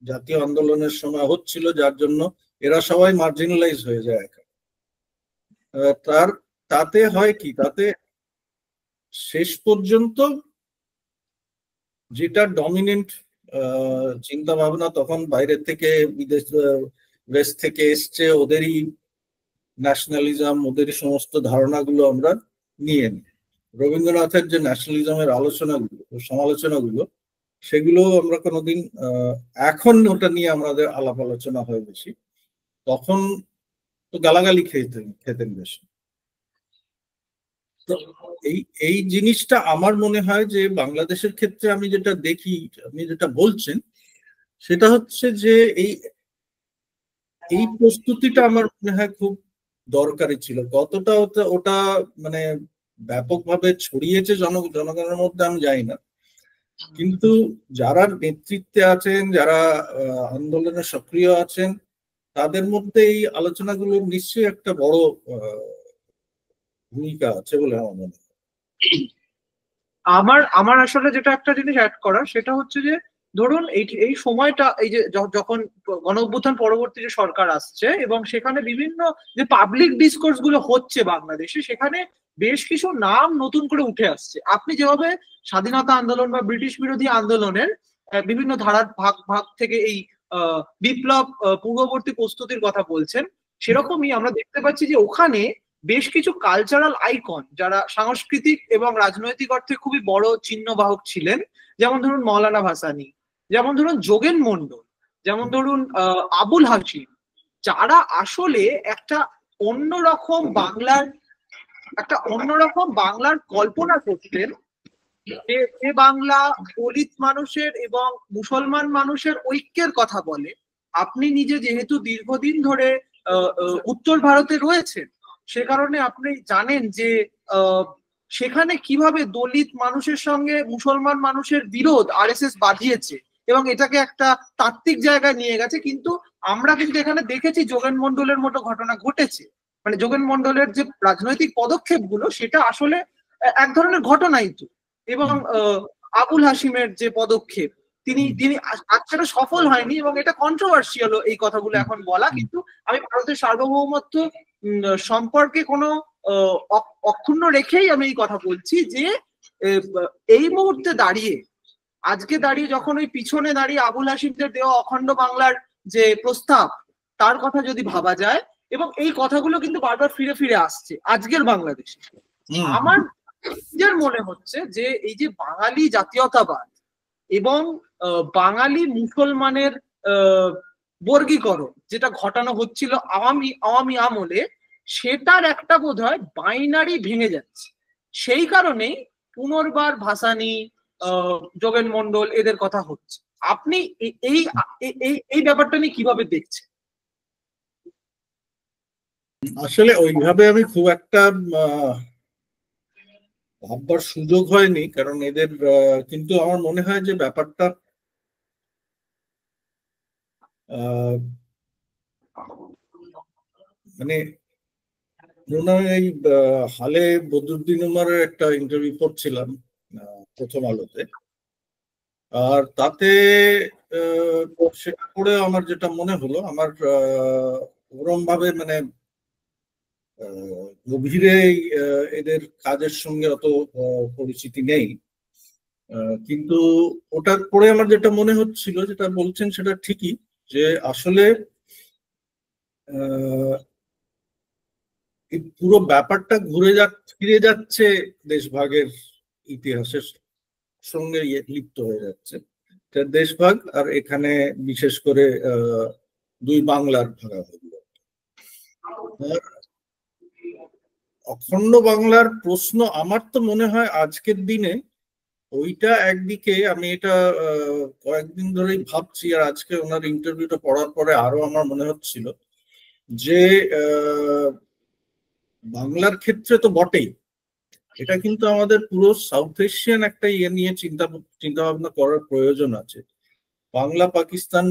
জাতীয় আন্দোলনের সময় হচ্ছিল, যার জন্য এরা সবাই মার্জিনালাইজ হয়ে যায়, তাতে হয় কি, তাতে শেষ পর্যন্ত যেটা ডমিনেন্ট চিন্তা ভাবনা তখন বাইরে থেকে, দেশ থেকে এসছে, ওদেরই ন্যাশনালিজম, ওদেরই সমস্ত ধারণাগুলো আমরা নিয়ে নিই। রবীন্দ্রনাথের যে ন্যাশনালিজমের আলোচনাগুলো, সমালোচনাগুলো, সেগুলো আমরা কোনোদিন, এখন ওটা নিয়ে আমাদের আলাপ আলোচনা হয় বেশি, তখন তো গালাগালি খেতেন বেশি। তো এই জিনিসটা আমার মনে হয় যে বাংলাদেশের ক্ষেত্রে আমি যেটা দেখি, আপনি যেটা বলছেন, সেটা হচ্ছে যে এই প্রস্তুতিটা আমার মনে হয় খুব দরকারি ছিল। কতটা ওটা মানে ব্যাপকভাবে ছড়িয়েছে জনগণের মধ্যে আমি জানি না, কিন্তু যারা নেতৃত্বে আছেন, যারা আন্দোলনে সক্রিয় আছেন, তাদের মধ্যে এই আলোচনাগুলোর নিশ্চয়ই একটা বড় ভূমিকা আছে বলে আমার মনে হয়। আমার আসলে যেটা একটা জিনিস অ্যাড করার, সেটা হচ্ছে যে ধরুন এই সময়টা, এই যে যখন গণ অভ্যুত্থান পরবর্তী যে সরকার আসছে, এবং সেখানে বিভিন্ন যে পাবলিক ডিসকোর্স গুলো হচ্ছে বাংলাদেশে, সেখানে বেশ কিছু নাম নতুন করে উঠে আসছে। আপনি যেভাবে স্বাধীনতা আন্দোলন বা ব্রিটিশ বিরোধী আন্দোলনের বিভিন্ন ধারার ভাগ থেকে এই বিপ্লব পূর্ববর্তী প্রস্তুতির কথা বলছেন, সেরকমই আমরা দেখতে পাচ্ছি যে ওখানে বেশ কিছু কালচারাল আইকন যারা সাংস্কৃতিক এবং রাজনৈতিক অর্থে খুবই বড় চিহ্নবাহক ছিলেন, যেমন ধরুন মৌলানা ভাসানী, যেমন ধরুন যোগেন মন্ডল, যেমন ধরুন আবুল হাশিম, যারা আসলে একটা অন্যরকম বাংলার কল্পনা করতেন, যে বাংলা দলিত মানুষের এবং মুসলমান মানুষের ঐক্যের কথা বলে। আপনি নিজে যেহেতু দীর্ঘদিন ধরে উত্তর ভারতে রয়েছেন, সে কারণে আপনি জানেন যে সেখানে কিভাবে দলিত মানুষের সঙ্গে মুসলমান মানুষের বিরোধ আরএসএস বাঁধিয়েছে এবং এটাকে একটা তাত্ত্বিক জায়গায় নিয়ে গেছে। কিন্তু আমরা কিন্তু এখানে দেখেছি যোগেন মন্ডলের মতো ঘটনা ঘটেছে, মানে যোগেন মন্ডলের যে রাজনৈতিক পদক্ষেপগুলো সেটা আসলে এক ধরনের ঘটনাই তো। এবং আবুল হাশিমের যে পদক্ষেপ, তিনি সেটা সফল হয়নি এবং এটা কন্ট্রোভার্সিয়াল এই কথাগুলো এখন বলা, কিন্তু আমি ভারতের সার্বভৌমত্ব সম্পর্কে কোনো অক্ষুণ্ণ রেখেই আমি এই কথা বলছি যে এই মুহূর্তে দাঁড়িয়ে, আজকে দাঁড়িয়ে যখন ওই পিছনে দাঁড়িয়ে আবুল হাশিমদের দেওয়া অখণ্ড বাংলার যে প্রস্তাব, তার কথা যদি ভাবা যায়, এবং এই কথাগুলো কিন্তু বারবার ফিরে ফিরে আসছে আজকের বাংলাদেশে, আমার নিজের মনে হচ্ছে যে এই যে বাঙালি জাতীয়তাবাদ এবং বাঙালি মুসলমানের বর্গীকরণ যেটা ঘটানো হচ্ছিল আওয়ামী আমলে, সেটার একটা বোধহয় বাইনারি ভেঙে যাচ্ছে। সেই কারণেই পুনর্বার ভাসানী, যোগেন মন্ডল এদের কথা হচ্ছে। আপনি এই ব্যাপারটা নিয়ে কিভাবে দেখছেন? আসলে ওইভাবে আমি খুব একটা ভাববার সুযোগ হয়নি, কারণ এদের কিন্তু আমার মনে হয় যে ব্যাপারটা মানে এই হালে বদরুদ্দিন উমারের একটা ইন্টারভিউ করছিলাম প্রথম আলোতে, আর তাতে সেটা করে আমার যেটা মনে হলো, আমার ওরম ভাবে মানে গভীরে এদের কাজের সঙ্গে অত পরিচিতি নেই, কিন্তু ওটার পরে আমার যেটা মনে হচ্ছিল, যেটা বলছেন সেটা ঠিকই, যে আসলে এই পুরো ব্যাপারটা ফিরে যাচ্ছে দেশভাগের ইতিহাসের সঙ্গে লিপ্ত হয়ে যাচ্ছে। দেশভাগ আর এখানে বিশেষ করে দুই বাংলার ভাগাভাগি। অখণ্ড বাংলার প্রশ্ন আমার তো মনে হয় আজকের দিনে ওইটা একদিকে, আমি এটা কয়েকদিন ধরেই ভাবছি, আর আজকে ওনার ইন্টারভিউটা পড়ার পরে আরো আমার মনে হচ্ছিল যে বাংলার ক্ষেত্রে তো বটেই, এটা কিন্তু আমাদের পুরো সাউথ এশিয়ান একটা ইয়ে নিয়ে চিন্তা ভাবনা করার প্রয়োজন আছে। বাংলা পাকিস্তান,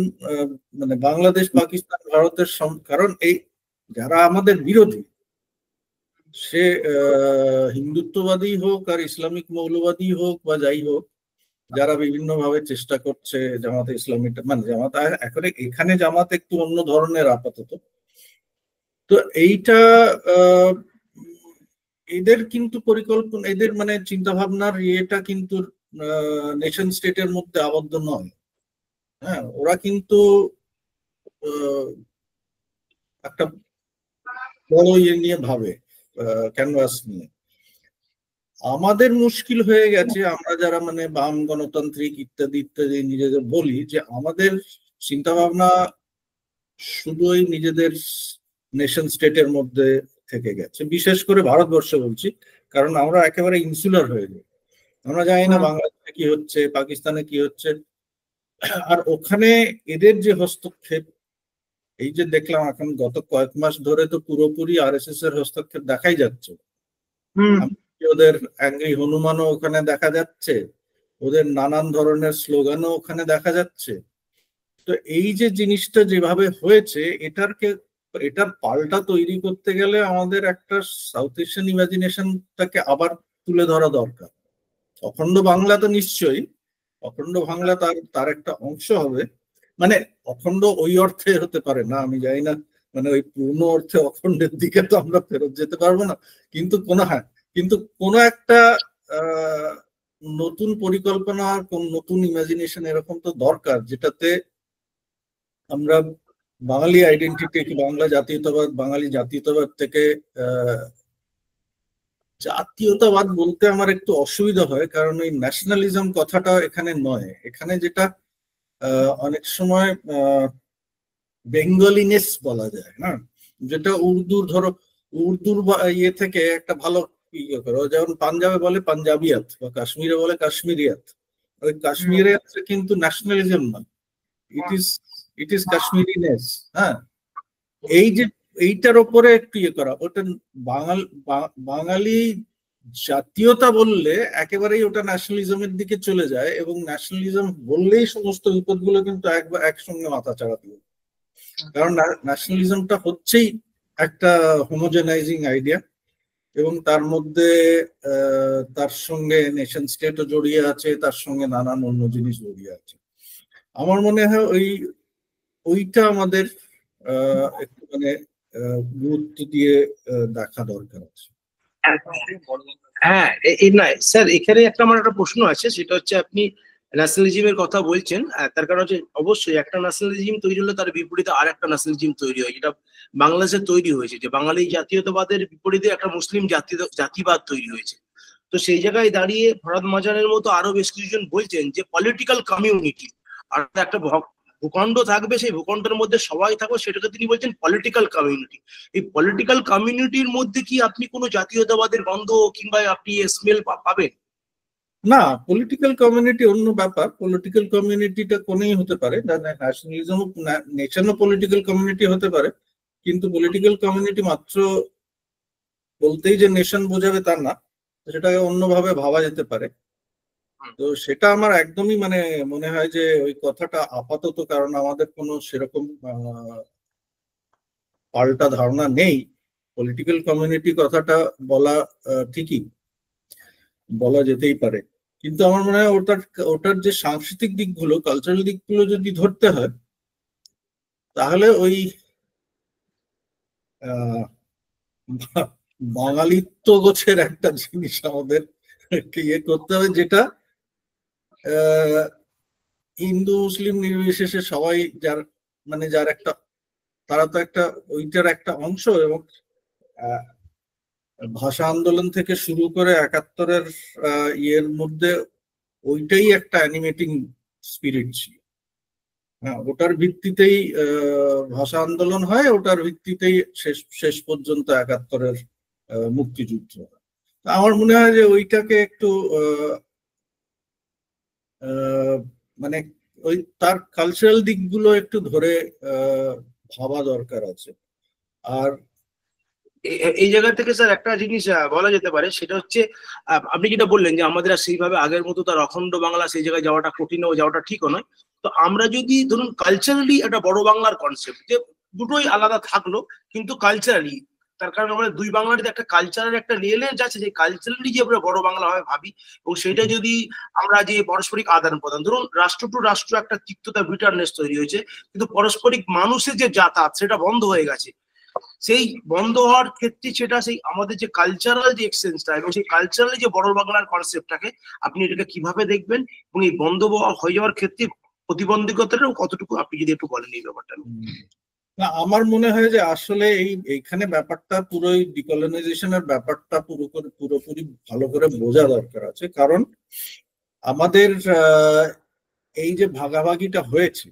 মানে বাংলাদেশ পাকিস্তান ভারতের, কারণ এই যারা আমাদের বিরোধী, সে হিন্দুত্ববাদী হোক আর ইসলামিক মৌলবাদী হোক বা যাই হোক, যারা বিভিন্ন ভাবে চেষ্টা করছে জামাতে ইসলামী, মানে জামাত এখন এখানে জামাত একটু অন্য ধরনের আপাতত, তো এইটা এদের কিন্তু পরিকল্পনা, এদের মানে চিন্তা ভাবনার ইয়েটা কিন্তু নেশন স্টেটের মধ্যে আবদ্ধ নয়। হ্যাঁ, ওরা কিন্তু একটা বড় ইয়ে নিয়ে ভাবে, ক্যানভাস নিয়ে। আমাদের মুশকিল হয়ে গেছে, আমরা যারা মানে বাম গণতান্ত্রিক ইত্যাদি ইত্যাদি নিজেদের বলি, যে আমাদের চিন্তা ভাবনা শুধুই নিজেদের নেশন স্টেটের মধ্যে থেকে গেছে, বিশেষ করে ভারতবর্ষে বলছি, কারণ আমরা একেবারে ইনসুলার হয়ে যাই, আমরা জানি না বাংলাদেশে কি হচ্ছে, পাকিস্তানে কি হচ্ছে। আর ওখানে এদের যে হস্তক্ষেপ, এই যে দেখলাম এখন গত কয়েক মাস ধরে তো পুরোপুরি আরএসএস এর হস্তক্ষেপ দেখাই যাচ্ছে। ওদের অ্যাংরি হনুমানও ওখানে দেখা যাচ্ছে, ওদের নানান ধরনের স্লোগানও ওখানে দেখা যাচ্ছে। তো এই যে জিনিসটা যেভাবে হয়েছে, এটার পাল্টা তৈরি করতে গেলে আমাদের একটা সাউথ এশিয়ান ইমাজিনেশনটাকে আবার তুলে ধরা দরকার। অখণ্ড বাংলা তো নিশ্চয়ই, অখণ্ড বাংলা তার একটা অংশ হবে, মানে অখণ্ড ওই অর্থে হতে পারে না, আমি জানি না, মানে ওই পূর্ণ অর্থে অখণ্ডের দিকে তো আমরা ফেরত যেতে পারবো না, কিন্তু কোনো একটা নতুন পরিকল্পনা, কোন নতুন ইমাজিনেশন এরকম তো দরকার, যেটাতে আমরা বাঙালি আইডেন্টিটি, বাংলা জাতীয়তাবাদ, বাঙালি জাতীয়তাবাদ থেকে জাতীয়তাবাদ বলতে আমার একটু অসুবিধা হয়, কারণ ওই ন্যাশনালিজম কথাটা এখানে নয়। এখানে যেটা অনেক সময় বেঙ্গলিনেস বলা যায়, হ্যাঁ, যেটা উর্দুর, ধরো উর্দুর ইয়ে থেকে একটা ভালো ইয়ে করো, যেমন পাঞ্জাবে বলে পাঞ্জাবিয়াত বা কাশ্মীরে বলে কাশ্মীরিয়াত। ওই কাশ্মীরিয়াত কিন্তু ন্যাশনালিজম না, ইট ইজ কাশ্মীরিনেস। হ্যাঁ, এই যে এইটার ওপরে একটু ইয়ে করা, ওটা বাঙালি জাতীয়তা বললে একেবারেই ওটা ন্যাশনালিজমের দিকে চলে যায়, এবং ন্যাশনালিজম বললেই সমস্ত বিপদগুলো কিন্তু একসঙ্গে মাথা চাড়া দিবে। কারণ ন্যাশনালিজমটা হচ্ছেই একটা হোমোজেনাইজিং আইডিয়া, এবং তার মধ্যে তার সঙ্গে নেশন স্টেটও জড়িয়ে আছে, তার সঙ্গে নানান অন্য জিনিস জড়িয়ে আছে। আমার মনে হয় ওইটা আমাদের একটু মানে গুরুত্ব দিয়ে দেখা দরকার আছে। হ্যাঁ, না স্যার, এখানে আমার একটা প্রশ্ন আছে, সেটা হচ্ছে আপনি ন্যাশনালিজমের কথা বলছেন, তার কারণ হচ্ছে অবশ্যই একটা ন্যাশনালিজম তৈরি হলে তার বিপরীতে আর একটা ন্যাশনালিজম তৈরি হয়, যেটা বাংলাদেশে তৈরি হয়েছে, যে বাঙালি জাতীয়তাবাদের বিপরীতে একটা মুসলিম জাতিবাদ তৈরি হয়েছে। তো সেই জায়গায় দাঁড়িয়ে ফরহাদ মাজানের মতো আরো বেশ কিছুজন বলছেন যে পলিটিক্যাল কমিউনিটি, আর একটা ভূখণ্ড থাকবে, সেই ভূখণ্ডের মধ্যে সবাই থাকবে, সেটাকে তিনি বলছেন পলিটিক্যাল কমিউনিটি। এই পলিটিক্যাল কমিউনিটির মধ্যে কি আপনি কোনো জাতীয়তাবাদের গন্ধ কিংবা আপনি স্মেল পাবেন? না, পলিটিক্যাল কমিউনিটি অন্য ব্যাপার। পলিটিক্যাল কমিউনিটিটা কোনই হতে পারে, ন্যাশনালিজম নেশনও পলিটিক্যাল কমিউনিটি হতে পারে, কিন্তু পলিটিক্যাল কমিউনিটি মাত্র বলতেই যে নেশন বোঝাবে তা না, সেটাকে অন্যভাবে ভাবা যেতে পারে। তো সেটা আমার একদমই মানে মনে হয় যে ওই কথাটা আপাতত, কারণ আমাদের কোনো সেরকম পাল্টা ধারণা নেই, পলিটিক্যাল কমিউনিটি কথাটা বলা ঠিকই, বলা যেতেই পারে। কিন্তু আমার মনে হয় ওটার যে সাংস্কৃতিক দিকগুলো, কালচারাল দিকগুলো যদি ধরতে হয়, তাহলে ওই বাঙালিত্ব গোছের একটা জিনিস আমাদের ইয়ে করতে হবে, যেটা হিন্দু মুসলিম নির্বিশেষে সবাই যার একটা, তারা তো একটা ওইটার একটা অংশ। এবং ভাষা আন্দোলন থেকে শুরু করে ৭১-এর ইয়ের মধ্যে ওইটাই একটা অ্যানিমেটিং স্পিরিট ছিল। হ্যাঁ, ওটার ভিত্তিতেই ভাষা আন্দোলন হয়, ওটার ভিত্তিতেই শেষ পর্যন্ত ৭১-এর মুক্তিযুদ্ধ। আমার মনে হয় যে ওইটাকে একটু মানে ওই তার কালচারাল দিকগুলো একটু ধরে ভাবা দরকার আছে। আর এই জায়গা থেকে স্যার একটা জিনিস বলা যেতে পারে, সেটা হচ্ছে আপনি যেটা বললেন যে আমাদের আর সেইভাবে আগের মতো তার অখণ্ড বাংলা সেই জায়গায় যাওয়াটা কঠিন, যাওয়াটা ঠিকও নয়। তো আমরা যদি ধরুন কালচারালি একটা বড় বাংলার কনসেপ্ট, যে দুটোই আলাদা থাকলো কিন্তু কালচারালি, তার কারণ আমরা দুই বাংলার একটা কালচারের একটা লেয়ার আছে, সেই কালচারালি যে আমরা বড় বাংলা হয় ভাবি, এবং সেটা যদি আমরা যে পারস্পরিক আদান প্রদান, ধরুন রাষ্ট্র টু রাষ্ট্র একটা তিক্ততা বিটারনেস তৈরি হয়েছে, কিন্তু পারস্পরিক মানুষের যে যাতায়াত সেটা বন্ধ হয়ে গেছে। সেই বন্ধ হওয়ার ক্ষেত্রে সেটা সেই আমাদের যে কালচারাল যে এক্সচেঞ্জটা এবং সেই কালচারাল যে বড় বাংলার কনসেপ্টটাকে আপনি এটাকে কিভাবে দেখবেন, এবং এই বন্ধ হয়ে যাওয়ার ক্ষেত্রে প্রতিবন্ধকতাটাও কতটুকু আপনি যদি একটু বলেন এই ব্যাপারটা। না, আমার মনে হয় যে আসলে এইখানে ব্যাপারটা পুরোই ডিকলোনাইজেশনের ব্যাপারটা পুরোপুরি ভালো করে বোঝা দরকার আছে। কারণ আমাদের এই যে ভাগাভাগিটা হয়েছে,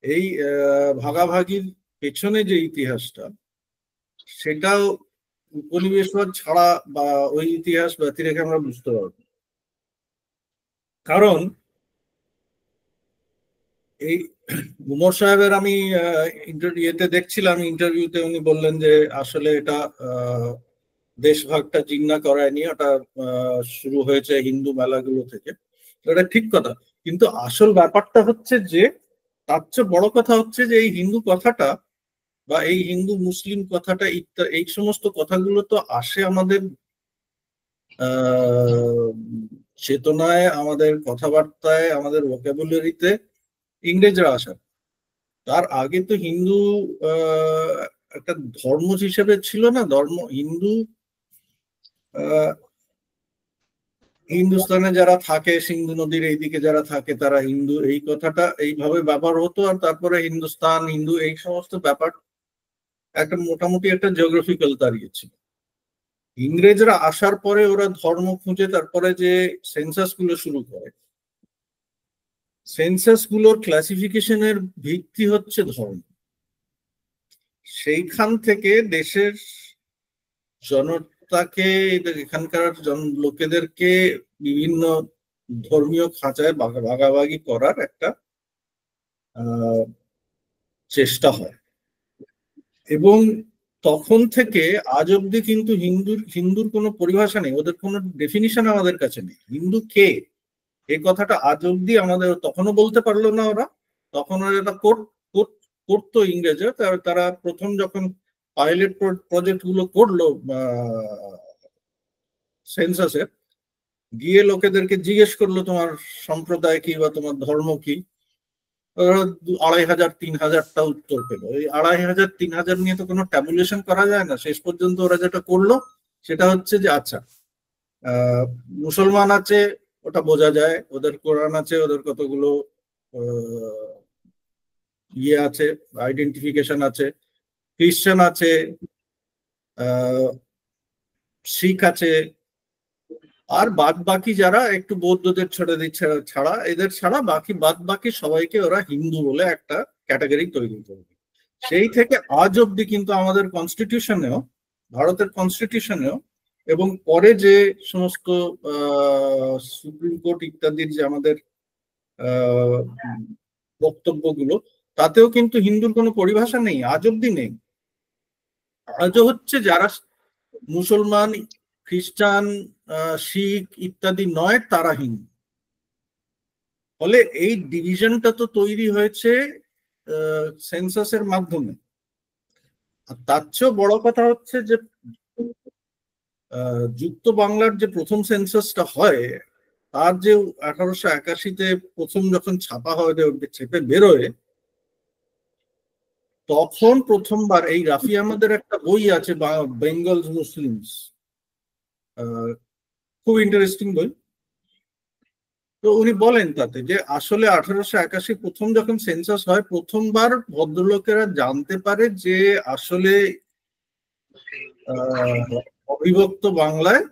এই ভাগাভাগির পেছনে যে ইতিহাসটা, সেটাও উপনিবেশবাদ ছাড়া বা ওই ইতিহাস ব্যতি রেখে আমরা বুঝতে পারবো। কারণ এই উমর সাহেবের আমি ইয়েতে দেখছিলাম, ইন্টারভিউতে উনি বললেন যে আসলে এটা দেশভাগটা জিন্না করায়নি, ওটা শুরু হয়েছে হিন্দু মেলাগুলো থেকে। এটা ঠিক কথা, কিন্তু আসল ব্যাপারটা হচ্ছে যে তার চেয়ে বড় কথা হচ্ছে যে এই হিন্দু কথাটা বা এই হিন্দু মুসলিম কথাটা এই সমস্ত কথাগুলো তো আসে আমাদের চেতনায়, আমাদের কথাবার্তায়, আমাদের ভোকাবুলারিতে ইংরেজরা আসার। তার আগে তো হিন্দু একটা ধর্ম হিসেবে ছিল না, হিন্দু হিন্দুস্তানে যারা থাকে, সিন্ধু নদীর এইদিকে যারা থাকে তারা হিন্দু, এই কথাটা এইভাবে ব্যবহার হতো। আর তারপরে হিন্দুস্তান, হিন্দু, এই সমস্ত ব্যাপার একটা মোটামুটি একটা জিওগ্রাফিক্যাল দাঁড়িয়েছিল। ইংরেজরা আসার পরে ওরা ধর্ম খুঁজে তারপরে যে সেন্সাস গুলো শুরু করে, সেন্সাস গুলোর ক্লাসিফিকেশনের ভিত্তি হচ্ছে ধর্ম। সেইখান থেকে দেশের জনতাকে, এখানকার লোকেদেরকে বিভিন্ন ধর্মীয় খাঁচায় ভাগাভাগি করার একটা চেষ্টা হয়। এবং তখন থেকে আজ অব্দি কিন্তু হিন্দুর কোনো পরিভাষা নেই, ওদের কোনো ডেফিনিশন আমাদের কাছে নেই। হিন্দু কে, এই কথাটা আজ অব্দি আমাদের, তখনও বলতে পারলো না ওরা। তখন ওরা এটা করতো ইংরেজরা। তারা প্রথম যখন পাইলট প্রজেক্ট গুলো করলো সেন্সাসের, গিয়ে লোকেদেরকে জিজ্ঞেস করলো তোমার সম্প্রদায় কি বা তোমার ধর্ম কি, 2500-3000টা উত্তর পেলো। এই 2500-3000 নিয়ে তো কোনো ট্যাবুলেশন করা যায় না। শেষ পর্যন্ত ওরা যেটা করলো সেটা হচ্ছে যে আচ্ছা মুসলমান আছে, ওটা বোঝা যায়, ওদের কোরআন আছে, ওদের কতগুলো ইয়ে আছে, আইডেন্টিফিকেশন আছে, খ্রিস্টান আছে, শিখ আছে, আর বাদ বাকি যারা একটু বৌদ্ধদের ছেড়ে দিচ্ছে ছাড়া, এদের ছাড়া বাদ বাকি সবাইকে ওরা হিন্দু বলে একটা ক্যাটাগরি তৈরি করবে। সেই থেকে আজ অব্দি কিন্তু আমাদের কনস্টিটিউশনেও, ভারতের কনস্টিটিউশনেও, এবং পরে যে সমস্ত সুপ্রিম কোর্ট ইত্যাদির যে আমাদের বক্তব্যগুলো, তাতেও কিন্তু হিন্দুর কোনো পরিভাষা নেই, আজ অব্দি নেই। আজও হচ্ছে যারা মুসলমান, খ্রিস্টান, শিখ ইত্যাদি নয় তারা হিন্দু। ফলে এই ডিভিশনটা তো তৈরি হয়েছে সেন্সাসের মাধ্যমে। আর তার চেয়েও বড় কথা হচ্ছে যে যুক্ত বাংলার যে প্রথম সেন্সাসটা হয়, তার যে 1881-তে প্রথম যখন ছাপা হয়, ছেপে বেরোয়, তখন প্রথমবার এই রাফি আহমেদের একটা বই আছে বেঙ্গল মুসলিমস, খুব ইন্টারেস্টিং বই। তো উনি বলেন তাতে যে আসলে 1881 প্রথম যখন সেন্সাস হয়, প্রথমবার ভদ্রলোকেরা জানতে পারে যে আসলে অবিভক্ত বাংলায়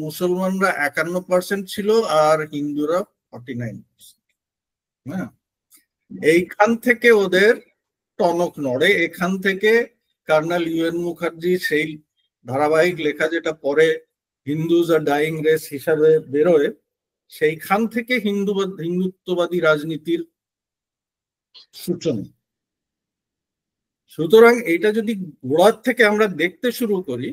মুসলমানরা 51% ছিল আর হিন্দুরা 49%। হ্যাঁ, এইখান থেকে ওদের টনক নড়ে। এখান থেকে কর্নেল ইউএন মুখার্জি সেই ধারাবাহিক লেখা যেটা পরে হিন্দুজ আর ডাইং রেস হিসাবে বেরোয়, সেইখান থেকে হিন্দুত্ববাদী রাজনীতির সূচনা। সুতরাং এটা যদি গোড়ার থেকে আমরা দেখতে শুরু করি,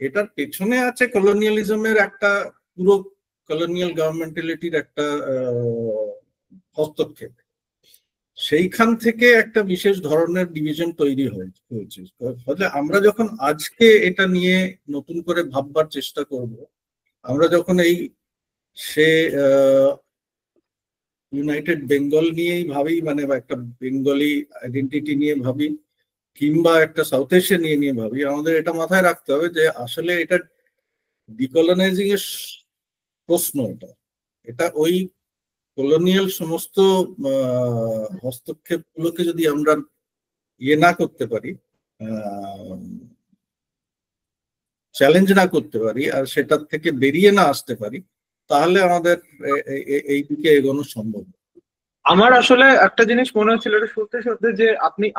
এটার পেছনে আছে কলোনিয়ালিজমের একটা, পুরো কলোনিয়াল গভর্নমেন্টালিটির একটা হস্তক্ষেপ। সেইখান থেকে একটা বিশেষ ধরনের ডিভিশন তৈরি হয়েছে। ফলে আমরা যখন আজকে এটা নিয়ে নতুন করে ভাববার চেষ্টা করব, আমরা যখন এই ইউনাইটেড বেঙ্গল নিয়েই ভাবি, মানে একটা বেঙ্গলি আইডেন্টিটি নিয়ে ভাবি, কিংবা একটা সাউথ এশিয়া নিয়ে ভাবি, আমাদের এটা মাথায় রাখতে হবে যে আসলে এটা ডিকলোনাইজিং এর প্রশ্ন। এটা ওই কলোনিয়াল সমস্ত হস্তক্ষেপ গুলোকে যদি আমরা ইয়ে না করতে পারি, চ্যালেঞ্জ না করতে পারি, আর সেটার থেকে বেরিয়ে না আসতে পারি, তাহলে আমাদের এই দিকে এগোনো সম্ভব। আমার আসলে একটা জিনিস মনে হচ্ছিল এটা শুনতে শুনতে, যে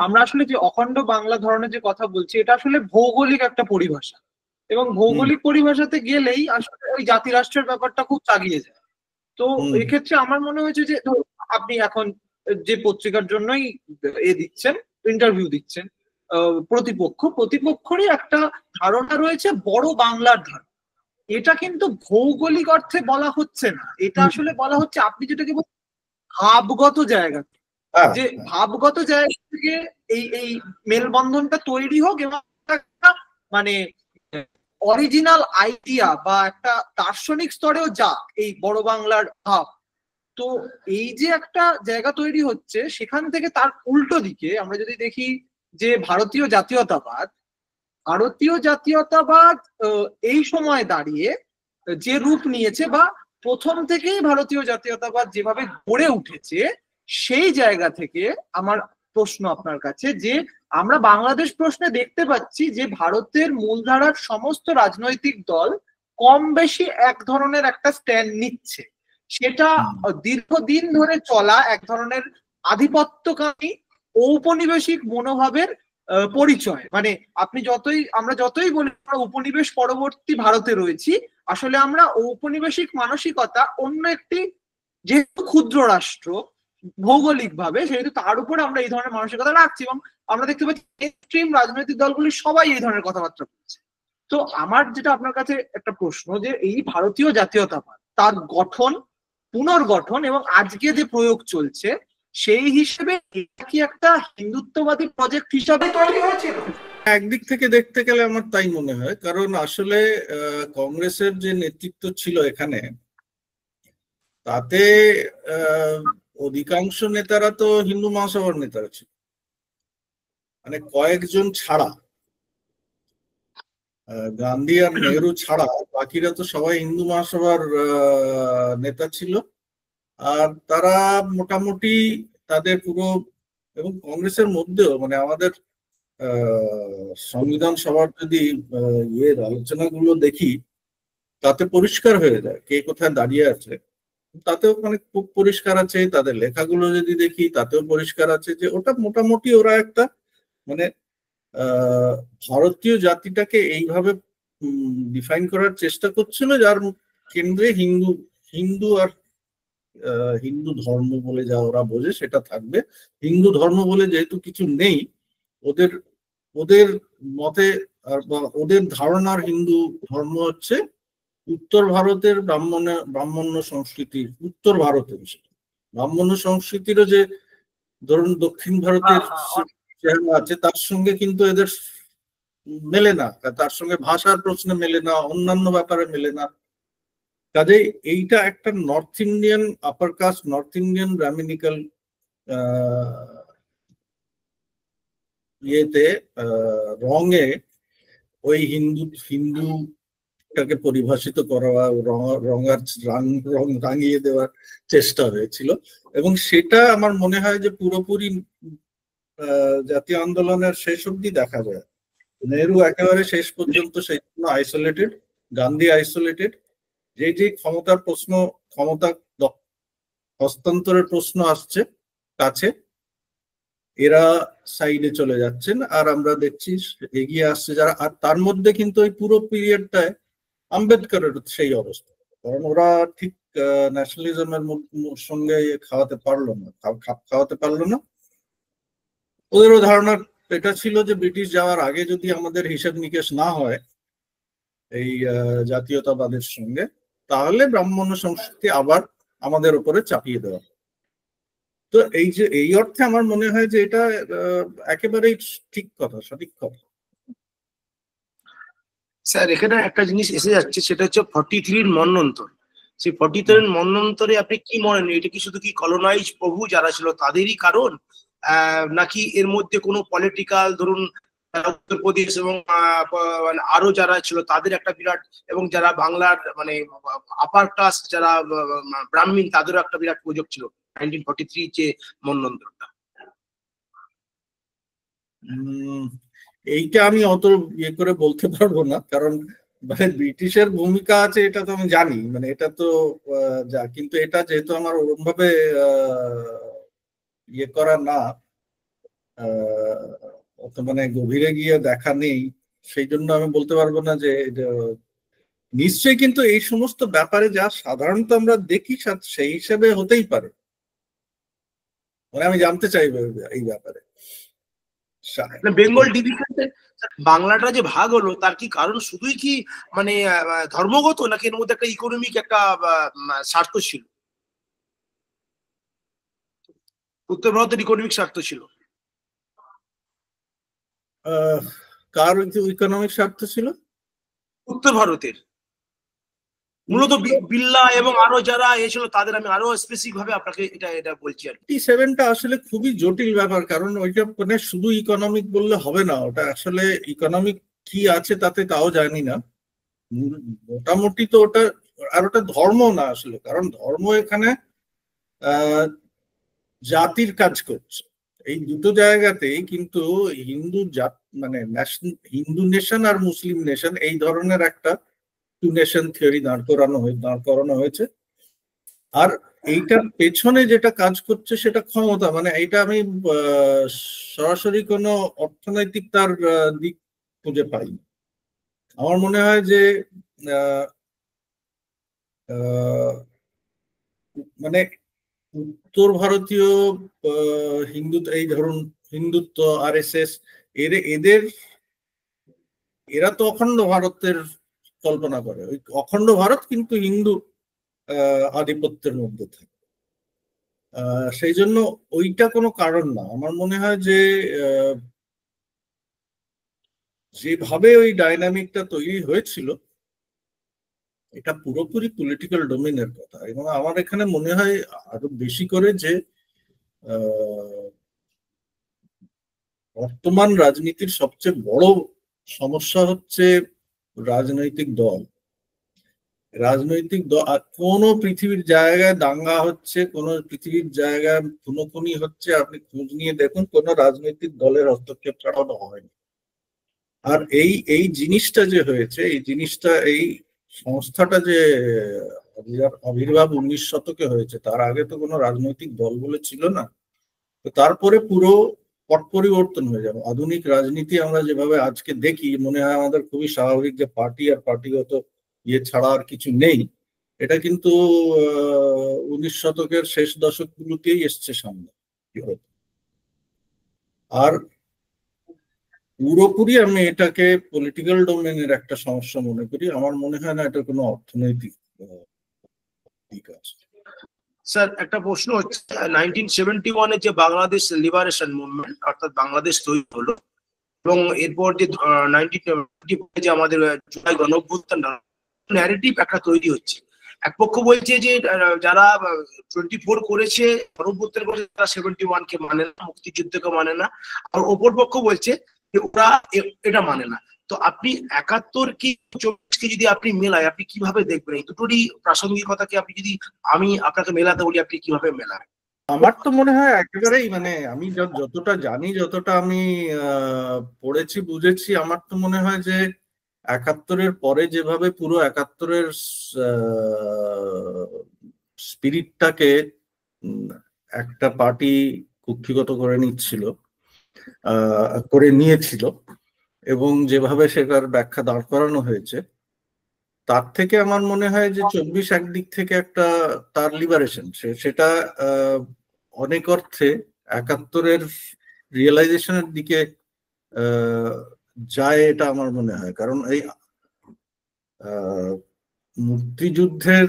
আমরা আসলে যে অখণ্ড বাংলা ধরনের যে কথা বলছি, এটা আসলে ভৌগোলিক একটা পরিভাষা, এবং ভৌগোলিক পরিভাষাতে গেলেই আসলে ওই জাতি রাষ্ট্রের ব্যাপারটা খুব চাগিয়ে যায়। তো এক্ষেত্রে আমার মনে হয়েছে যে আপনি এখন যে পত্রিকার জন্যই দিচ্ছেন, ইন্টারভিউ দিচ্ছেন, প্রতিপক্ষেরই একটা ধারণা রয়েছে বড় বাংলার ধারণা। এটা কিন্তু ভৌগোলিক অর্থে বলা হচ্ছে না, এটা আসলে বলা হচ্ছে আপনি যেটাকে ভাবগত জায়গা, যে ভাবগত জায়গা থেকে এই মেলবন্ধনটা তৈরি হোক, এবং মানে অরিজিনাল আইডিয়া বা একটা দার্শনিক স্তরেও যাক এই বড় বাংলার ভাব। তো এই যে একটা জায়গা তৈরি হচ্ছে, সেখান থেকে তার উল্টো দিকে আমরা যদি দেখি যে ভারতীয় জাতীয়তাবাদ এই সময় দাঁড়িয়ে যে রূপ নিয়েছে বা প্রথম থেকেই ভারতীয় জাতীয়তাবাদ যেভাবে গড়ে উঠেছে, সেই জায়গা থেকে আমার প্রশ্ন আপনার কাছে যে আমরা বাংলাদেশ প্রশ্নে দেখতে পাচ্ছি যে ভারতের মূলধারার সমস্ত রাজনৈতিক দল কম বেশি এক ধরনের একটা স্ট্যান্ড নিচ্ছে। সেটা দীর্ঘদিন ধরে চলা এক ধরনের আধিপত্যকামী ঔপনিবেশিক মনোভাবের পরিচয়। মানে আমরা যতই বলি আমরা উপনিবেশ পরবর্তী ভারতে রয়েছি, আসলে আমরা ঔপনিবেশিক মানসিকতা অন্য একটি, যেহেতু ক্ষুদ্র রাষ্ট্র ভৌগোলিক ভাবে, সেহেতু তার উপরে আমরা এই ধরনের মানসিকতা রাখছি এবং আমরা দেখতে পাচ্ছি এক্সট্রিম রাজনৈতিক দলগুলি সবাই এই ধরনের কথাবার্তা বলছে। তো আমার যেটা আপনার কাছে একটা প্রশ্ন, যে এই ভারতীয় জাতীয়তাবাদ তার গঠন, পুনর্গঠন এবং আজকে যে প্রয়োগ চলছে, সেই হিসেবে এটা কি একটা হিন্দুত্ববাদী প্রজেক্ট হিসাবে তৈরি হয়েছিল? একদিক থেকে দেখতে গেলে আমার তাই মনে হয়, কারণ আসলে কংগ্রেসের যে নেতৃত্ব ছিল এখানে, তাতে অধিকাংশ নেতারা তো হিন্দু মহাসভার নেতারা ছিল, মানে কয়েকজন ছাড়া, গান্ধী আর নেহরু ছাড়া বাকিরা তো সবাই হিন্দু মহাসভার নেতা ছিল। আর তারা মোটামুটি তাদের পুরো, এবং কংগ্রেসের মধ্যেও মানে আমাদের সংবিধান সভার যদি আলোচনাগুলো দেখি, তাতে পরিষ্কার হয়ে যায় কে কোথায় দাঁড়িয়ে আছে। তাতেও মানে খুব পরিষ্কার আছে, তাদের লেখাগুলো যদি দেখি তাতেও পরিষ্কার আছে যে ওটা মোটামুটি ওরা একটা মানে ভারতীয় জাতিটাকে এইভাবে ডিফাইন করার চেষ্টা করছিল, যার কেন্দ্রে হিন্দু আর হিন্দু ধর্ম বলে যা ওরা বোঝে সেটা থাকবে। হিন্দু ধর্ম বলে যেহেতু কিছু নেই, ওদের মতে বা ওদের ধারণার হিন্দু ধর্ম হচ্ছে উত্তর ভারতের ব্রাহ্মণ্য সংস্কৃতির, উত্তর ভারতের ব্রাহ্মণ্য সংস্কৃতিরও যে ধরুন দক্ষিণ ভারতের চেহারা আছে, তার সঙ্গে কিন্তু এদের মেলে না, তার সঙ্গে ভাষার প্রশ্নে মেলে না, অন্যান্য ব্যাপারে মেলে না। কাজেই এইটা একটা north Indian upper caste, north Indian brahminical ইয়েতে রঙে ওই হিন্দুটাকে পরিভাষিত করা, রং রাঙিয়ে দেওয়ার চেষ্টা হয়েছিল। এবং সেটা আমার মনে হয় যে পুরোপুরি জাতীয় আন্দোলনের শেষ অবধি দেখা যায়। নেহরু একেবারে শেষ পর্যন্ত সেই জন্য আইসোলেটেড, গান্ধী আইসোলেটেড। যে ক্ষমতা হস্তান্তরের প্রশ্ন আসছে কাছে, এরা সাইডে চলে যাচ্ছেন, আর আমরা দেখছি এগিয়ে আসছে যারা। আর তার মধ্যে কিন্তু ওই পুরো পিরিয়ডটায় আম্বেদকরের সেই অবস্থা, কারণ ওরা ঠিক ন্যাশনালিজমের সঙ্গে খাপ খাওয়াতে পারলো না। ওদেরও ধারণা এটা ছিল যে ব্রিটিশ যাওয়ার আগে যদি আমাদের হিসাব নিকেশ না হয় এই জাতীয়তাবাদের সঙ্গে, তাহলে ব্রাহ্মণ্য সংস্কৃতি আবার আমাদের উপরে চাপিয়ে দেওয়া। তো এই অর্থে আমার মনে হয় যে এটা একেবারেই ঠিক কথা, সঠিক কথা। স্যার, এখানে একটা জিনিস এসে যাচ্ছে, সেটা হচ্ছে 43-র মন্বন্তর। সেই 43-র মন্বন্তরে আপনি কি মনে নেই, এটা কি শুধু কি কলোনাইজ প্রভু যারা ছিল তাদেরই কারণ, নাকি এর মধ্যে কোনো পলিটিক্যাল, ধরুন উত্তরপ্রদেশ এবং আরো যারা ছিল তাদের একটা বিরাট, এবং যারা বাংলার মানে আপার কাস্ট যারা ব্রাহ্মণ, তাদেরও একটা বিরাট প্রযোগ ছিল 1943 যে মন্বন্তরটা? এইটা আমি অত ইয়ে করে বলতে পারবো না, কারণ মানে ব্রিটিশের ভূমিকা আছে এটা তো আমি জানি, মানে এটা তো কিন্তু এটা যেহেতু আমার ওরকম ভাবে ইয়ে করা না, অত মানে গভীরে গিয়ে দেখা নেই, সেই জন্য আমি বলতে পারবো না যে নিশ্চয়ই। কিন্তু এই সমস্ত ব্যাপারে যা সাধারণত আমরা দেখি সেই হিসেবে হতেই পারে, মানে আমি জানতে চাইবো এই ব্যাপারে। বেঙ্গল ডিভিশনে বাংলাটা যে ভাগ হলো, তার কি কারণ শুধুই কি মানে ধর্মগত, নাকি এর মধ্যে একটা ইকোনমিক একটা স্বার্থ ছিল? উত্তর ভারতের ইকোনমিক স্বার্থ ছিল? কার ইকোনমিক স্বার্থ ছিল? উত্তর ভারতের, মূলত বিল্লা এবং আরো যারা এসেছিল তাদের। আমি আরো স্পেসিফিক ভাবে আপনাকে এটা বলছি আর কি। 47টা আসলে খুবই জটিল ব্যাপার, কারণ ওইটা মানে শুধু ইকোনমিক বললে হবে না, ওটা আসলে ইকোনমিক কি আছে তাতে তাও জানি না। মোটামুটি তো ওটা, আর ওটা ধর্ম না আসলে, কারণ ধর্ম এখানে জাতির কাজ করছে। এই দুটো জায়গাতেই কিন্তু হিন্দু জাত মানে হিন্দু নেশন আর মুসলিম নেশন এই ধরনের একটা টু নেশন থিওরি দাঁড় করানো হয়েছে। আর এইটার পেছনে যেটা কাজ করছে সেটা ক্ষমতা, মানে এইটা আমি সরাসরি কোনো অর্থনৈতিক তার দিক খুঁজে পাই। আমার মনে হয় যে মানে উত্তর ভারতীয় এই ধরুন হিন্দুত্ব, আরএসএস, এরা তো অখণ্ড ভারতের কল্পনা করে। ওই অখণ্ড ভারত কিন্তু হিন্দু আধিপত্যের মধ্যে থাকে। সেই জন্য ওইটা কোনো কারণ না। আমার মনে হয় যে যেভাবে ওই ডাইনামিকটা তৈরি হয়েছিল এটা পুরোপুরি পলিটিক্যাল ডোমেনের কথা। এবং আমার এখানে মনে হয় আরো বেশি করে যে বর্তমান রাজনীতির সবচেয়ে বড় সমস্যা হচ্ছে রাজনৈতিক দল। কোনো পৃথিবীর জায়গায় দাঙ্গা হচ্ছে, কোনো পৃথিবীর জায়গায় খুনোখুনি হচ্ছে, আপনি খোঁজ নিয়ে দেখুন, কোনো রাজনৈতিক দলের হস্তক্ষেপ ছাড়ানো হয়নি। আর এই জিনিসটা যে হয়েছে, এই সংস্থাটা যে আবির্ভাব 19 শতকে হয়েছে, তার আগে তো কোনো রাজনৈতিক দল বলে ছিল না। তো তারপরে পুরো পট পরিবর্তন হয়ে যাবে। আধুনিক রাজনীতি আমরা যেভাবে আজকে দেখি, মনে হয় আমাদের খুবই স্বাভাবিক যে পার্টি আর পার্টিগত ইয়ে ছাড়া আর কিছু নেই। এটা কিন্তু 19 শতকের শেষ দশকগুলোতেই এসছে সামনে। আর পুরোপুরি আমি এটাকে পলিটিক্যাল ডোমেনের একটা সমস্যা মনে করি। আমার মনে হয় না এটা কোনো অর্থনৈতিক দিক আছে। স্যার, একটা প্রশ্ন হচ্ছে, 1971 যে বাংলাদেশ লিবারেশন মুভমেন্ট, অর্থাৎ বাংলাদেশ তৈরি হলো, এবং এরপর যে 1975 যে আমাদের জুলাই গণঅভ্যুত্থান, ন্যারেটিভ একটা তৈরি হচ্ছে। এক পক্ষ বলছে যে যারা 24 করেছে, গণঅভ্যুত্থান করেছে, তারা 71 কে মানে না, মুক্তিযুদ্ধকে মানে না। আর অপর পক্ষ বলছে যে ওরা এটা মানে না। তো আপনি 71 কি 24 কে যদি আপনি মেলায়, আপনি কিভাবে দেখবেন? এই দুটোরই প্রাসঙ্গিকতাকে আপনি যদি আমি আপনাকে মেলাতে বলি, আপনি কিভাবে মেলান? আমার তো মনে হয় একেবারেই, মানে আমি যতটা জানি, যতটা আমি পড়েছি বুঝেছি, আমার তো মনে হয় যে 71-এর পরে যেভাবে পুরো 71-এর স্পিরিটটাকে একটা পার্টি কুক্ষিগত করে নিয়েছিল, এবং যেভাবে সেটার ব্যাখ্যা দাঁড় করানো হয়েছে, তার থেকে আমার মনে হয় যে 24 একদিক থেকে একটা তার লিবারেশন, সেটা অনেক অর্থে 71-এর রিয়েলাইজেশনের দিকে যায়, এটা আমার মনে হয়। কারণ এই মুক্তিযুদ্ধের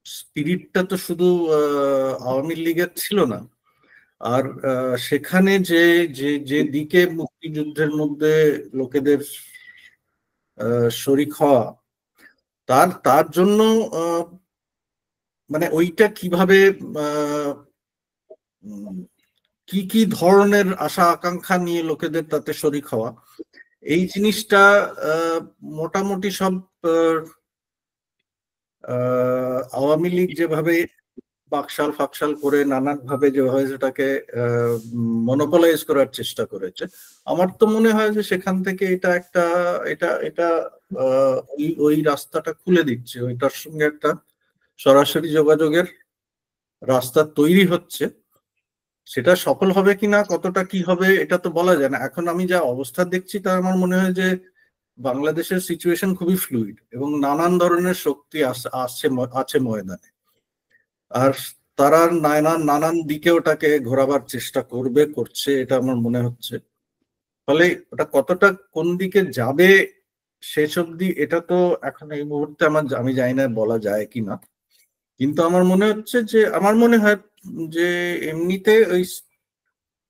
স্পিরিটটা তো শুধু আওয়ামী লীগের ছিল না। আর সেখানে যে দিকে মুক্তিযুদ্ধের মধ্যে লোকেদের শরিক হওয়া, তার জন্য মানে ওইটা কিভাবে কি ধরনের আশা আকাঙ্ক্ষা নিয়ে লোকেদের তাতে শরিক হওয়া, এই জিনিসটা মোটামুটি সব আওয়ামী লীগ যেভাবে বাকশাল ফাকশাল করে নানান ভাবে যেভাবে সেটাকে মনোপলাইজ করার চেষ্টা করেছে, আমার তো মনে হয় যে সেখান থেকে এটা ওই রাস্তাটা খুলে দিচ্ছে, ওইটার সঙ্গে একটা সরাসরি যোগাযোগের রাস্তা তৈরি হচ্ছে। সেটা সফল হবে কিনা, কতটা কি হবে, এটা তো বলা যায় না। এখন আমি যা অবস্থা দেখছি, তা আমার মনে হয় যে বাংলাদেশের সিচুয়েশন খুবই ফ্লুইড, এবং নানান ধরনের শক্তি আছে ময়দানে। আর তারা নানান দিকে ওটাকে ঘোরাবার চেষ্টা করছে, এটা আমার মনে হচ্ছে। ফলে ওটা কতটা কোন দিকে যাবে শেষ অবধি, এটা তো এখন এই মুহূর্তে আমি জানি না বলা যায় কিনা। কিন্তু আমার মনে হয় যে এমনিতে ওই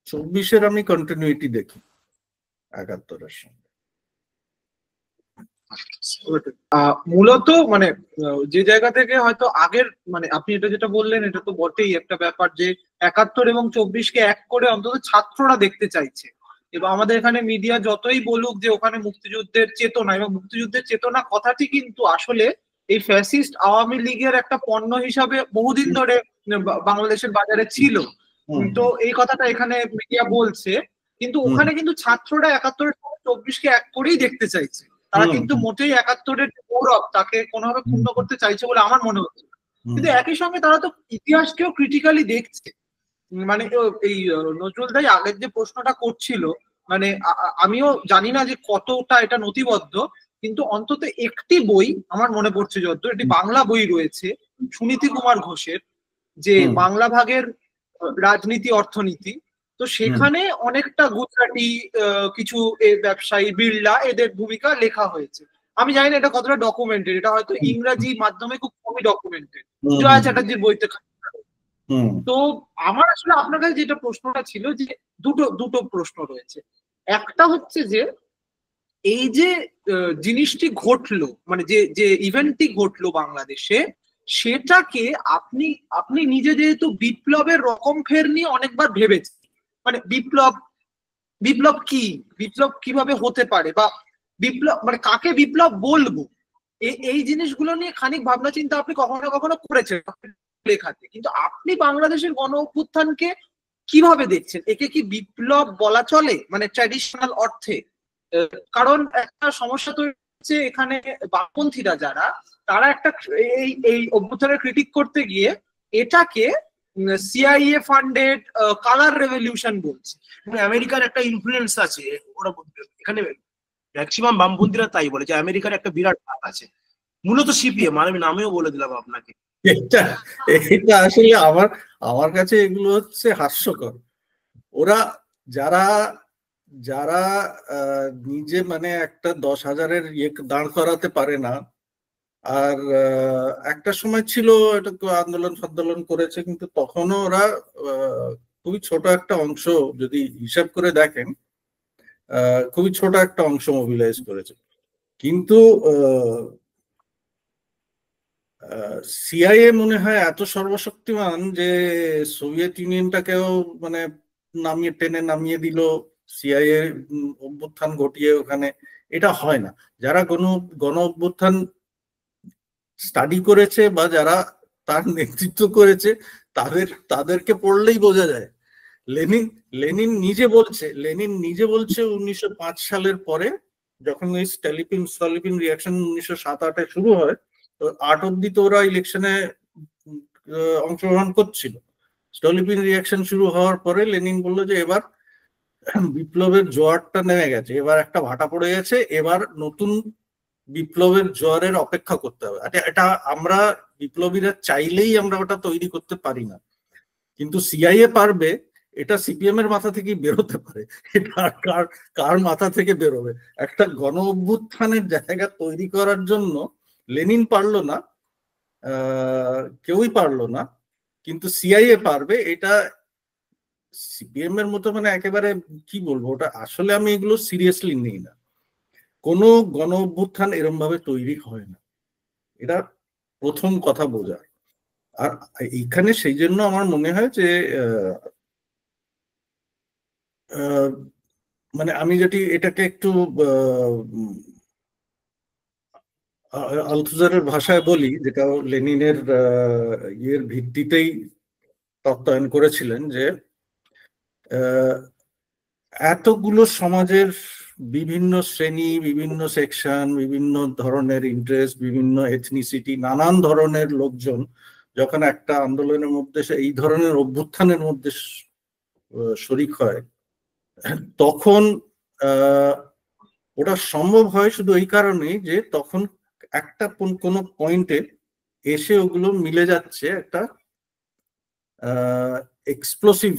24-এর আমি কন্টিনিউইটি দেখি 71-এর সঙ্গে। মূলত মানে যে জায়গা থেকে হয়তো আগের, মানে আপনি এটা যেটা বললেন, এটা তো বটেই একটা ব্যাপার যে 71 এবং 24-কে এক করে অন্তত ছাত্ররা দেখতে চাইছে। এবং আমাদের এখানে মিডিয়া যতই বলুক যে ওখানে মুক্তিযুদ্ধের চেতনা, এবং মুক্তিযুদ্ধের চেতনা কথাটি কিন্তু আসলে এই ফ্যাসিস্ট আওয়ামী লীগের একটা পণ্য হিসাবে বহুদিন ধরে বাংলাদেশের বাজারে ছিল। তো এই কথাটা এখানে মিডিয়া বলছে, কিন্তু ওখানে কিন্তু ছাত্ররা 71-এর 24-কে এক করেই দেখতে চাইছে। তারা কিন্তু মোটেই 71-এর গৌরব তাকে কোনোভাবে ক্ষুণ্ণ করতে চাইছে বলে আমার মনে হচ্ছে। কিন্তু একই সঙ্গে তারা তো ইতিহাসকেও ক্রিটিক্যালি দেখছে। মানে এই নজরুল ভাই আগের যে প্রশ্নটা করছিল, মানে আমিও জানি না যে কতটা এটা নথিবদ্ধ, কিন্তু অন্তত একটি বই আমার মনে পড়ছে যতদূর, একটি বাংলা বই রয়েছে সুনীতি কুমার ঘোষের, যে বাংলা ভাগের রাজনীতি অর্থনীতি। তো সেখানে অনেকটা গুজরাটি কিছু ব্যবসায়ী, বিড়লা, এদের ভূমিকা লেখা হয়েছে। আমি জানি না এটা কতটা ডকুমেন্টেড, এটা হয়তো ইংরাজি মাধ্যমে খুব কমই ডকুমেন্টেড, জয়া চ্যাটার্জির বইতে। তো আমার আসলে আপনার কাছে যেটা প্রশ্নটা ছিল, যে দুটো প্রশ্ন রয়েছে। একটা হচ্ছে যে এই যে জিনিসটি ঘটলো, মানে যে ইভেন্টটি ঘটলো বাংলাদেশে, সেটাকে আপনি নিজে যেহেতু বিপ্লবের রকম ফের নিয়ে অনেকবার ভেবেছেন, মানে বিপ্লব কি, বিপ্লব কিভাবে হতে পারে, বা বিপ্লব মানে কাকে বিপ্লব বলবো, এই জিনিসগুলো নিয়ে খানিক ভাবনা চিন্তা আপনি কখনো না কখনো করেছেন লেখাতে। কিন্তু আপনি বাংলাদেশের গণ অভ্যুত্থানকে কিভাবে দেখছেন? একে কি বিপ্লব বলা চলে মানে ট্র্যাডিশনাল অর্থে? কারণ একটা সমস্যা তৈরি হচ্ছে এখানে, বামপন্থীরা যারা, তারা একটা এই অভ্যুত্থানের ক্রিটিক করতে গিয়ে এটাকে সিআইএ ফান্ডেড কালার রেভলিউশন বলছে। আমেরিকার একটা ইনফ্লুয়েন্স আছে, ওরা এখানে ম্যাক্সিমাম বামপন্থীরা তাই বলে যে আমেরিকার একটা বিরাট হাত আছে, মূলত সিপিএম। আমি নামেও বলে দিলাম আপনাকে। এটা আসলে আমার কাছে এগুলো হচ্ছে হাস্যকর। ওরা যারা যারা নিজে মানে একটা 10,000-এর দাঁড় করাতে পারে না, আর একটা সময় ছিল এটা আন্দোলন করেছে, কিন্তু তখনও ওরা খুবই ছোট একটা অংশ, যদি হিসাব করে দেখেন খুবই ছোট একটা অংশ মোবিলাইজ করেছে। কিন্তু সিআইএ মনে হয় এত সর্বশক্তিমান যে সোভিয়েত ইউনিয়নটাকেও মানে টেনে নামিয়ে দিল সিআইএ অভ্যুত্থান ঘটিয়ে ওখানে। এটা হয় না। যারা গণ অভ্যুত্থান স্টাডি করেছে বা যারা তার নেতৃত্ব করেছে তাদেরকে পড়লেই বোঝা যায়। লেনিন নিজে বলছে 1905 সালের পরে, যখন ওই স্টলিপিন রিয়াকশন 1907-08-এ শুরু হয়, তো 8 অব্দি তো ওরা ইলেকশনে অংশগ্রহণ করছিল। স্টলিপিন রিয়াকশন শুরু হওয়ার পরে লেনিন বললো যে এবার বিপ্লবের জোয়ারটা নেমে গেছে, এবার একটা ভাটা পড়ে গেছে, এবার নতুন বিপ্লবের জোয়ারের অপেক্ষা করতে হবে। এটা আমরা বিপ্লবীরা চাইলেই আমরা ওটা তৈরি করতে পারি না, কিন্তু সিআইএ পারবে। এটা সিপিএম এর মাথা থেকেই বেরোতে পারে। এটা কার মাথা থেকে বেরোবে? একটা গণ অভ্যুত্থানের জায়গা তৈরি করার জন্য লেনিন পারলো না, কেউই পারলো না, কিন্তু সিআইএ পারবে। এটা সিপিএম এর মতো মানে একেবারে কি বলবো, ওটা আসলে আমি এগুলো সিরিয়াসলি নিই না। কোনো গণ অভ্যুত্থান এরম ভাবে তৈরি হয় না, এটা প্রথম কথা বোঝা। আর এইখানে সেই জন্য আমার মনে হয় যে মানে আমি যদি এটাকে একটু আলথুজারের ভাষায় বলি, যেটা লেনিনের ইয়ের ভিত্তিতেই তত্ত্বায়ন করেছিলেন, যে এতগুলো সমাজের বিভিন্ন শ্রেণী, বিভিন্ন সেকশন, বিভিন্ন ধরনের ইন্টারেস্ট, বিভিন্ন এথনিসিটি, নানান ধরনের লোকজন যখন একটা আন্দোলনের মধ্যে, এই ধরনের অভ্যুত্থানের মধ্যে শরিক হয়, তখন ওটা সম্ভব হয় শুধু এই কারণেই যে তখন একটা কোনো পয়েন্টে এসে ওগুলো মিলে যাচ্ছে, একটা এক্সপ্লোসিভ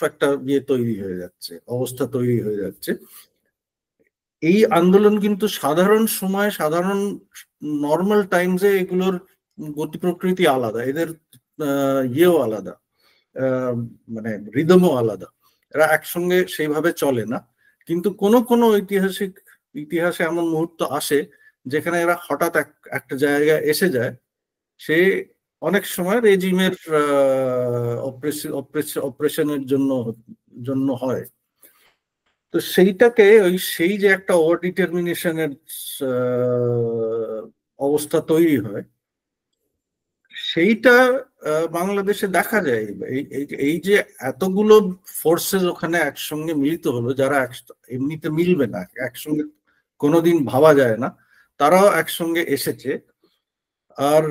একটা ইয়ে তৈরি হয়ে যাচ্ছে, অবস্থা তৈরি হয়ে যাচ্ছে। এই আন্দোলন কিন্তু সাধারণ সময়, সাধারণ নর্মাল টাইমসে এগুলোর গতি প্রকৃতি আলাদা, এদের ইয়েও আলাদা, মানে রিদমও আলাদা, এরা একসঙ্গে সেইভাবে চলে না। কিন্তু কোনো ইতিহাসে এমন মুহূর্ত আসে যেখানে এরা হঠাৎ একটা জায়গায় এসে যায়। সে অনেক সময় রেজিমের অপারেশনের জন্য হয়। তো সেইটাকে সেই যে একটা ওভার ডিটারমিনেশনের অবস্থা তৈরি হয়, সেইটা বাংলাদেশে দেখা যায়। এই যে এতগুলো ফোর্সেস ওখানে একসঙ্গে মিলিত হলো, যারা এমনিতে মিলবে না, একসঙ্গে কোনোদিন ভাবা যায় না, তারাও একসঙ্গে এসেছে। আর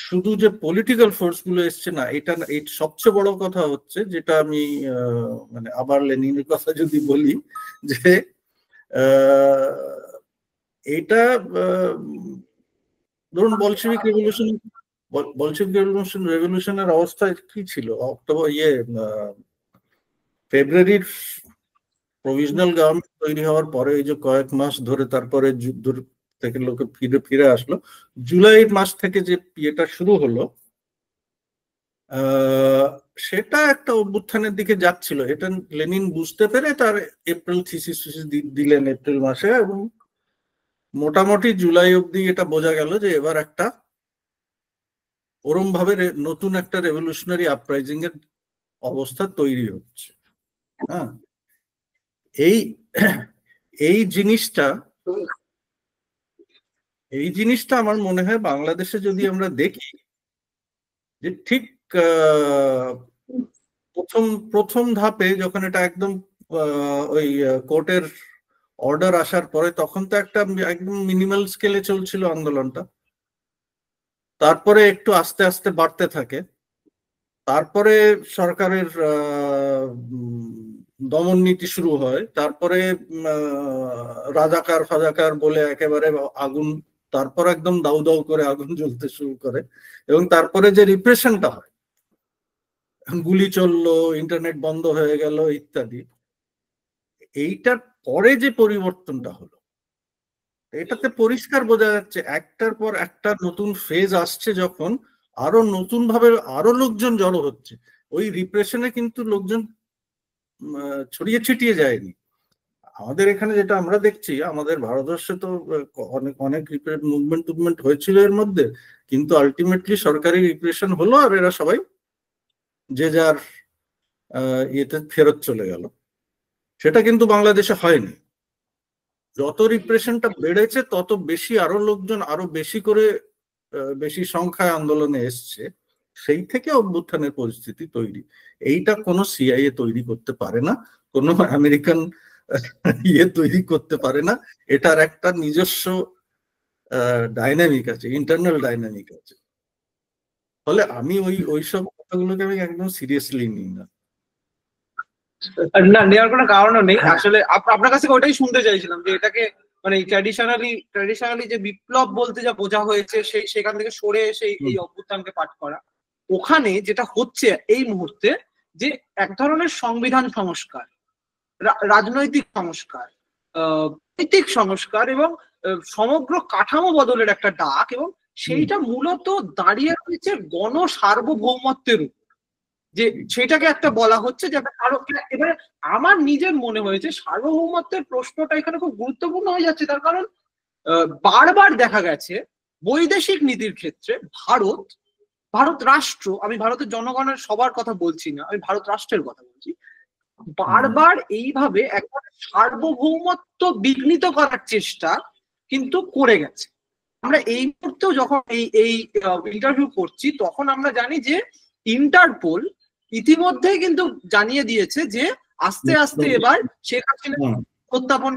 শুধু যে পলিটিক্যাল ফোর্স গুলো এসছে না, এটা এই সবচেয়ে বড় কথা হচ্ছে, যেটা আমি মানে আবার লেনিনের কথা যদি বলি, যে এটা ধরুন রেভলিউশনের অবস্থা কি ছিল ফেব্রুয়ারির প্রভিশনাল গভর্নমেন্ট তৈরি হওয়ার পরে, এই যে কয়েক মাস ধরে তারপরে যুদ্ধ থেকে লোকে ফিরে ফিরে আসলো, জুলাই মাস থেকে যে ইয়েটা শুরু হলো, সেটা একটা অভ্যুত্থানের দিকে যাচ্ছিল। এটা লেনিন বুঝতে পেরে তার এপ্রিল থিসিস দিলেন এপ্রিল মাসে, এবং মোটামুটি জুলাই অব্দি এটা বোঝা গেল যে এবার একটা ওরম ভাবে নতুন একটা রেভলিউশনারি আপরাইজিং এর অবস্থা তৈরি হচ্ছে। হ্যাঁ, এই জিনিসটা আমার মনে হয় বাংলাদেশে যদি আমরা দেখি, যে ঠিক প্রথম ধাপে যখন এটা একদম ওই কোর্টের অর্ডার আসার পরে, তখন তো একটা একদম মিনিমাল স্কেলে চলছিল আন্দোলনটা, তারপরে একটু আস্তে আস্তে বাড়তে থাকে, তারপরে সরকারের দমন নীতি শুরু হয়, তারপরে রাজাকার ফাজাকার বলে একেবারে আগুন, তারপর একদম দাউ দাউ করে আগুন জ্বলতে শুরু করে, এবং তারপরে যে রিপ্রেশনটা হয়, গুলি চললো, ইন্টারনেট বন্ধ হয়ে গেল ইত্যাদি, এইটার পরে যে পরিবর্তনটা হলো, এটাতে পরিষ্কার বোঝা যাচ্ছে একটার পর একটা নতুন ফেজ আসছে, যখন আরো নতুন ভাবে আরো লোকজন জড়ো হচ্ছে। ওই রিপ্রেশনে কিন্তু লোকজন ছড়িয়ে ছিটিয়ে যায়নি। আমাদের এখানে যেটা আমরা দেখছি, আমাদের ভারতবর্ষে তো অনেক অনেক মুভমেন্ট হয়েছিল এর মধ্যে, কিন্তু আলটিমেটলি সরকারি রিপ্রেশন হলো, আর এরা সবাই যে যার ইয়েতে ফেরত চলে গেল। সেটা কিন্তু বাংলাদেশে হয়নি। যত রিপ্রেশনটা বেড়েছে, তত বেশি আরো লোকজন আরো বেশি করে বেশি সংখ্যায় আন্দোলনে এসছে, সেই থেকে অভ্যুত্থানের পরিস্থিতি তৈরি। এইটা কোনো সিআইএ তৈরি করতে পারে না, কোনো আমেরিকান ইয়ে তৈরি করতে পারে না। এটার একটা নিজস্ব ডাইনামিক আছে, ইন্টারনাল ডাইনামিক আছে। ফলে আমি ওইসব কথাগুলোকে আমি একদম সিরিয়াসলি নিই না। না, নেওয়ার কোনো কারণও নেই আসলে। আপনার কাছে ওইটাই শুনতে চাইছিলাম, যে এটাকে মানে ট্র্যাডিশনালি যে বিপ্লব বলতে যা বোঝা হয়েছে, সেখান থেকে সরে এসে এই অভ্যুত্থানকে পাঠ করা। ওখানে যেটা হচ্ছে এই মুহূর্তে, যে এক ধরনের সংবিধান সংস্কার, রাজনৈতিক সংস্কার, নৈতিক সংস্কার এবং সমগ্র কাঠামো বদলের একটা ডাক, এবং সেইটা মূলত দাঁড়িয়ে রয়েছে গণ সার্বভৌমত্বের উপর। যে সেটাকে একটা বলা হচ্ছে যে এবারে আমার নিজের মনে হয়েছে সার্বভৌমত্বের প্রশ্নটা এখানে খুব গুরুত্বপূর্ণ হয়ে যাচ্ছে। তার কারণ বারবার দেখা গেছে বৈদেশিক নীতির ক্ষেত্রে ভারত রাষ্ট্র, আমি ভারতের জনগণের সবার কথা বলছি না, আমি ভারত রাষ্ট্রের কথা বলছি, বারবার এইভাবে একটা সার্বভৌমত্ব বিঘ্নিত করার চেষ্টা কিন্তু করে গেছে। আমরা এই মুহূর্তেও যখন এই ইন্টারভিউ করছি, তখন আমরা জানি যে ইন্টারপোল ইতিমধ্যেই কিন্তু জানিয়ে দিয়েছে যে আস্তে আস্তে এবার শেখ হাসিনা প্রত্যাপন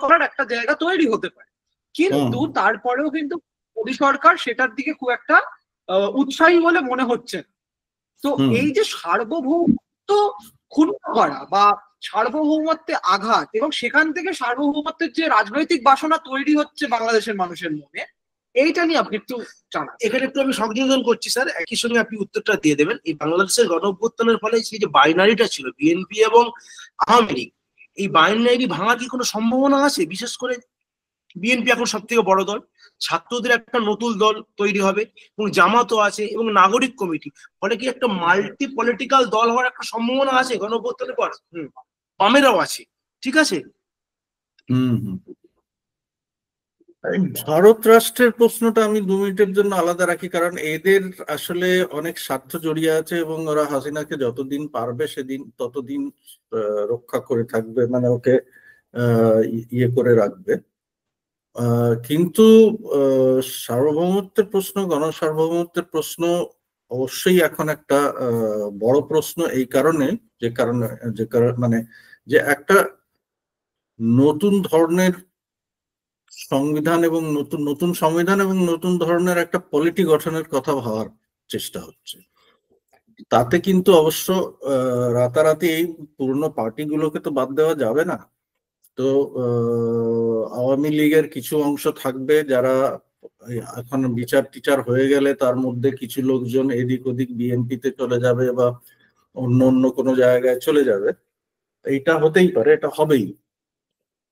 করার একটা জায়গা তৈরি হতে পারে। কিন্তু তারপরেও কিন্তু মোদী সরকার সেটার দিকে খুব একটা উৎসাহী বলে মনে হচ্ছে। তো এই যে সার্বভৌমত্ব ক্ষুণ্ণ করা বা সার্বভৌমত্বে আঘাত, এবং সেখান থেকে সার্বভৌমত্বের যে রাজনৈতিক বাসনা তৈরি হচ্ছে বাংলাদেশের মানুষের মনে, এইটা নিয়ে আপনি একটু জানান। এখানে একটু আমি সংযোজন করছি স্যার, একই সঙ্গে আপনি উত্তরটা দিয়ে দেবেন। এই বাংলাদেশের গণ অভ্যুত্থানের ফলে সেই যে বাইনারিটা ছিল বিএনপি এবং আওয়ামী লীগ, এই বাইনারি ভাঙার কি কোনো সম্ভাবনা আছে? বিশেষ করে বিএনপি এখন সব থেকে বড় দল, ছাত্রদের একটা নতুন দল তৈরি হবে, এবং জামাতও আছে এবং নাগরিক কমিটি, ফলে কি একটা মাল্টি পলিটিক্যাল দল হওয়ার একটা সম্ভাবনা আছে গণ অভ্যুত্থানের পর? বামেরাও আছে, ঠিক আছে। এই ভারত রাষ্ট্রের প্রশ্নটা আমি 2 মিনিটের জন্য আলাদা রাখি, কারণ এদের আসলে অনেক স্বার্থ জড়িয়ে আছে এবং ওরা হাসিনাকে যতদিন পারবে সেদিন ততদিন রক্ষা করে থাকবে, মানে ওকে ইয়ে করে রাখবে। কিন্তু সার্বভৌমত্বের প্রশ্ন, গণসার্বভৌমত্বের প্রশ্ন অবশ্যই এখন একটা বড় প্রশ্ন, এই কারণে মানে যে একটা নতুন ধরনের সংবিধান এবং নতুন সংবিধান এবং নতুন ধরনের একটা পলিটি গঠনের কথা ভাবার চেষ্টা হচ্ছে। তাতে কিন্তু অবশ্য রাতারাতি এই পুরনো পার্টিগুলোকে তো বাদ দেওয়া যাবে না। তো আওয়ামী লীগের কিছু অংশ থাকবে যারা এখন বিচার টিচার হয়ে গেলে তার মধ্যে কিছু লোকজন এদিক ওদিক বিএনপিতে চলে যাবে বা অন্য অন্য কোনো জায়গায় চলে যাবে। এইটা হতেই পারে, এটা হবেই।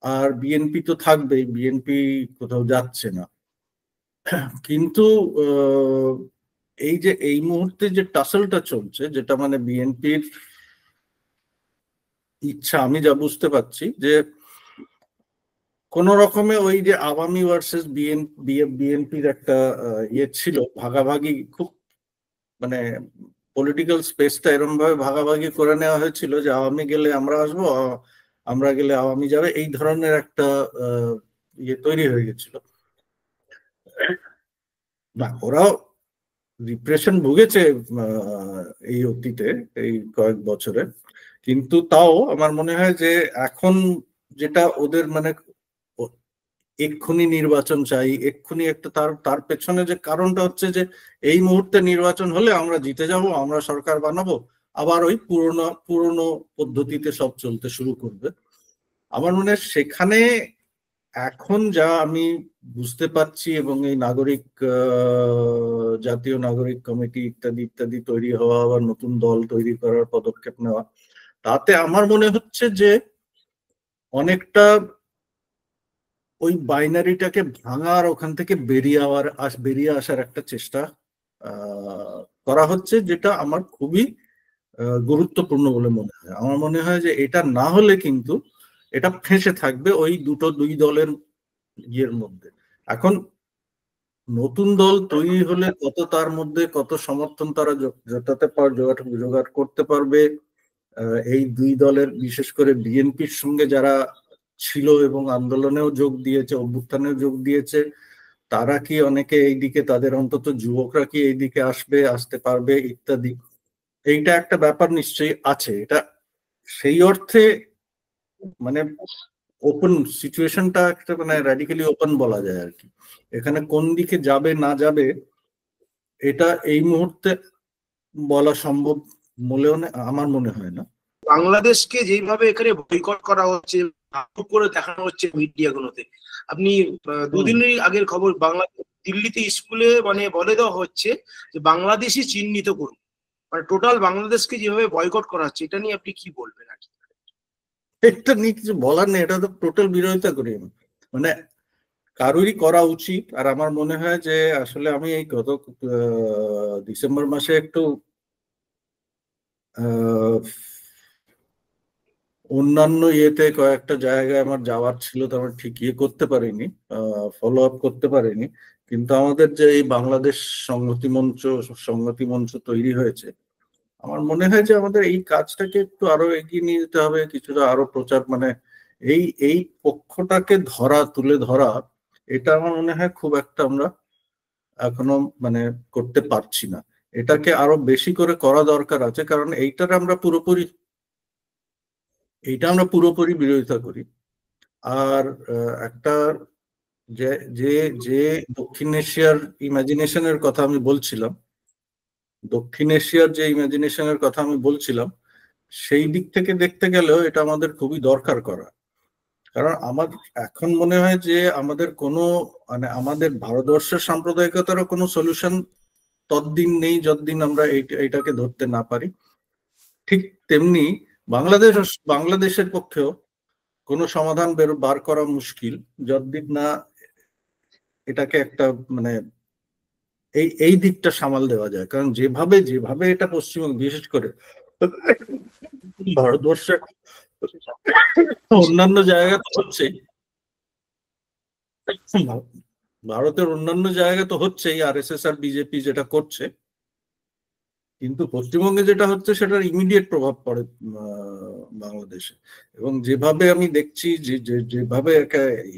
আর বিএনপি তো থাকবেই, বিএনপি কোথাও যাচ্ছে না। কিন্তু এই যে এই মুহূর্তে যে টাসলটা চলছে, যেটা মানে বিএনপির ইচ্ছা, আমি যা বুঝতে পারছি যে কোন রকমে ওই যে আওয়ামী ভার্সেস বিএনপির একটা ইয়ে ছিল, ভাগাভাগি, খুব মানে পলিটিক্যাল স্পেসটা এরকম ভাবে ভাগাভাগি করে নেওয়া হয়েছিল যে আওয়ামী গেলে আমরা আসবো, আমরা গেলে আওয়ামী যাবে, এই ধরনের একটা ইয়ে তৈরি হয়ে গেছিল। না, ওরাও রিপ্রেশন ভুগেছে এই অতীতে, এই কয়েক বছরে, কিন্তু তাও আমার মনে হয় যে এখন যেটা ওদের মানে এক্ষুনি নির্বাচন চাই, এক্ষুনি একটা তার পেছনে যে কারণটা হচ্ছে যে এই মুহূর্তে নির্বাচন হলে আমরা জিতে যাব, আমরা সরকার বানাবো, আবার ওই পুরনো পদ্ধতিতে সব চলতে শুরু করবে। আমার মনে হয় সেখানে এখন যা আমি বুঝতে পারছি, এবং এই জাতীয় নাগরিক কমিটি ইত্যাদি ইত্যাদি তৈরি হওয়া, আবার নতুন দল তৈরি করার পদক্ষেপ নেওয়া, তাতে আমার মনে হচ্ছে যে অনেকটা ওই বাইনারিটাকে ভাঙার, ওখান থেকে বেরিয়ে আসার একটা চেষ্টা করা হচ্ছে, যেটা আমার খুবই গুরুত্বপূর্ণ বলে মনে হয়। আমার মনে হয় যে এটা না হলে কিন্তু এটা ফেঁসে থাকবে ওই দুই দলের ইয়ের মধ্যে। এখন নতুন দল তৈরি হলে তার মধ্যে কত সমর্থন তারা জোগাড় করতে পারবে, এই দুই দলের, বিশেষ করে বিএনপির সঙ্গে যারা ছিল এবং আন্দোলনেও যোগ দিয়েছে, অভ্যুত্থানেও যোগ দিয়েছে, তারা কি অনেকে এইদিকে, তাদের অন্তত যুবকরা কি এইদিকে আসতে পারবে ইত্যাদি, এইটা একটা ব্যাপার নিশ্চয়ই আছে। এটা সেই অর্থে মানে ওপেন সিচুয়েশনটা একটা মানে র্যাডিক্যালি ওপেন বলা যায় আর কি। এখানে কোন দিকে যাবে না যাবে এটা এই মুহূর্তে বলা সম্ভব বলেও আমার মনে হয় না। বাংলাদেশকে যেভাবে এখানে বয়কট করা হচ্ছে, করে দেখানো হচ্ছে মিডিয়াগুলোতে, আপনি দুদিনের আগের খবর, দিল্লিতে স্কুলে মানে বলে দেওয়া হচ্ছে যে বাংলাদেশি চিহ্নিত করুন, মানে টোটাল বাংলাদেশকে যেভাবে বয়কট করা হচ্ছে, এটা নিয়ে আপনি কি বলবেন? আর এটা নিয়ে কিছু বলার নেই, এটা তো টোটাল বিরোধিতা করি আমি। মানে কারোরই করা উচিত। আর আমার মনে হয় যে আসলে আমি এই গত ডিসেম্বর মাসে একটু অন্যান্য ইয়েতে কয়েকটা জায়গায় আমার যাওয়ার ছিল, তো আমার ঠিক ইয়ে করতে পারিনি, ফলো আপ করতে পারিনি। কিন্তু আমাদের যে এই বাংলাদেশ সংহতি মঞ্চ তৈরি হয়েছে, আমার মনে হয় যে আমাদের এই কাজটাকে একটু আরো এগিয়ে নিয়ে যেতে হবে, কিছুটা আরো প্রচার, মানে এই পক্ষটাকে তুলে ধরা, এটা আমার মনে হয় খুব একটা আমরা এখনো মানে করতে পারছি না। এটাকে আরো বেশি করে করা দরকার আছে, কারণ এইটা আমরা পুরোপুরি বিরোধিতা করি। আর একটা যে যে যে দক্ষিণ এশিয়ার ইমাজিনেশনের কথা আমি বলছিলাম, সেই দিক থেকে দেখতে গেলেও এটা আমাদের খুবই দরকার করা। কারণ আমার এখন মনে হয় যে আমাদের মানে আমাদের ভারতবর্ষের সাম্প্রদায়িকতারও কোনো সলিউশন ততদিন নেই যতদিন আমরা এইটাকে ধরতে না পারি। ঠিক তেমনি বাংলাদেশের পক্ষেও কোনো সমাধান বার করা মুশকিল যতদিন না এটাকে একটা মানে এই দিকটা সামাল দেওয়া যায়। কারণ যেভাবে এটা পশ্চিমবঙ্গ, বিশেষ করে ভারতবর্ষের অন্যান্য জায়গা তো হচ্ছে, ভারতের অন্যান্য জায়গা তো হচ্ছেই, আরএসএস আর বিজেপি যেটা করছে, কিন্তু পশ্চিমবঙ্গে যেটা হচ্ছে সেটার ইমিডিয়েট প্রভাব পড়ে বাংলাদেশে। এবং যেভাবে আমি দেখছি যেভাবে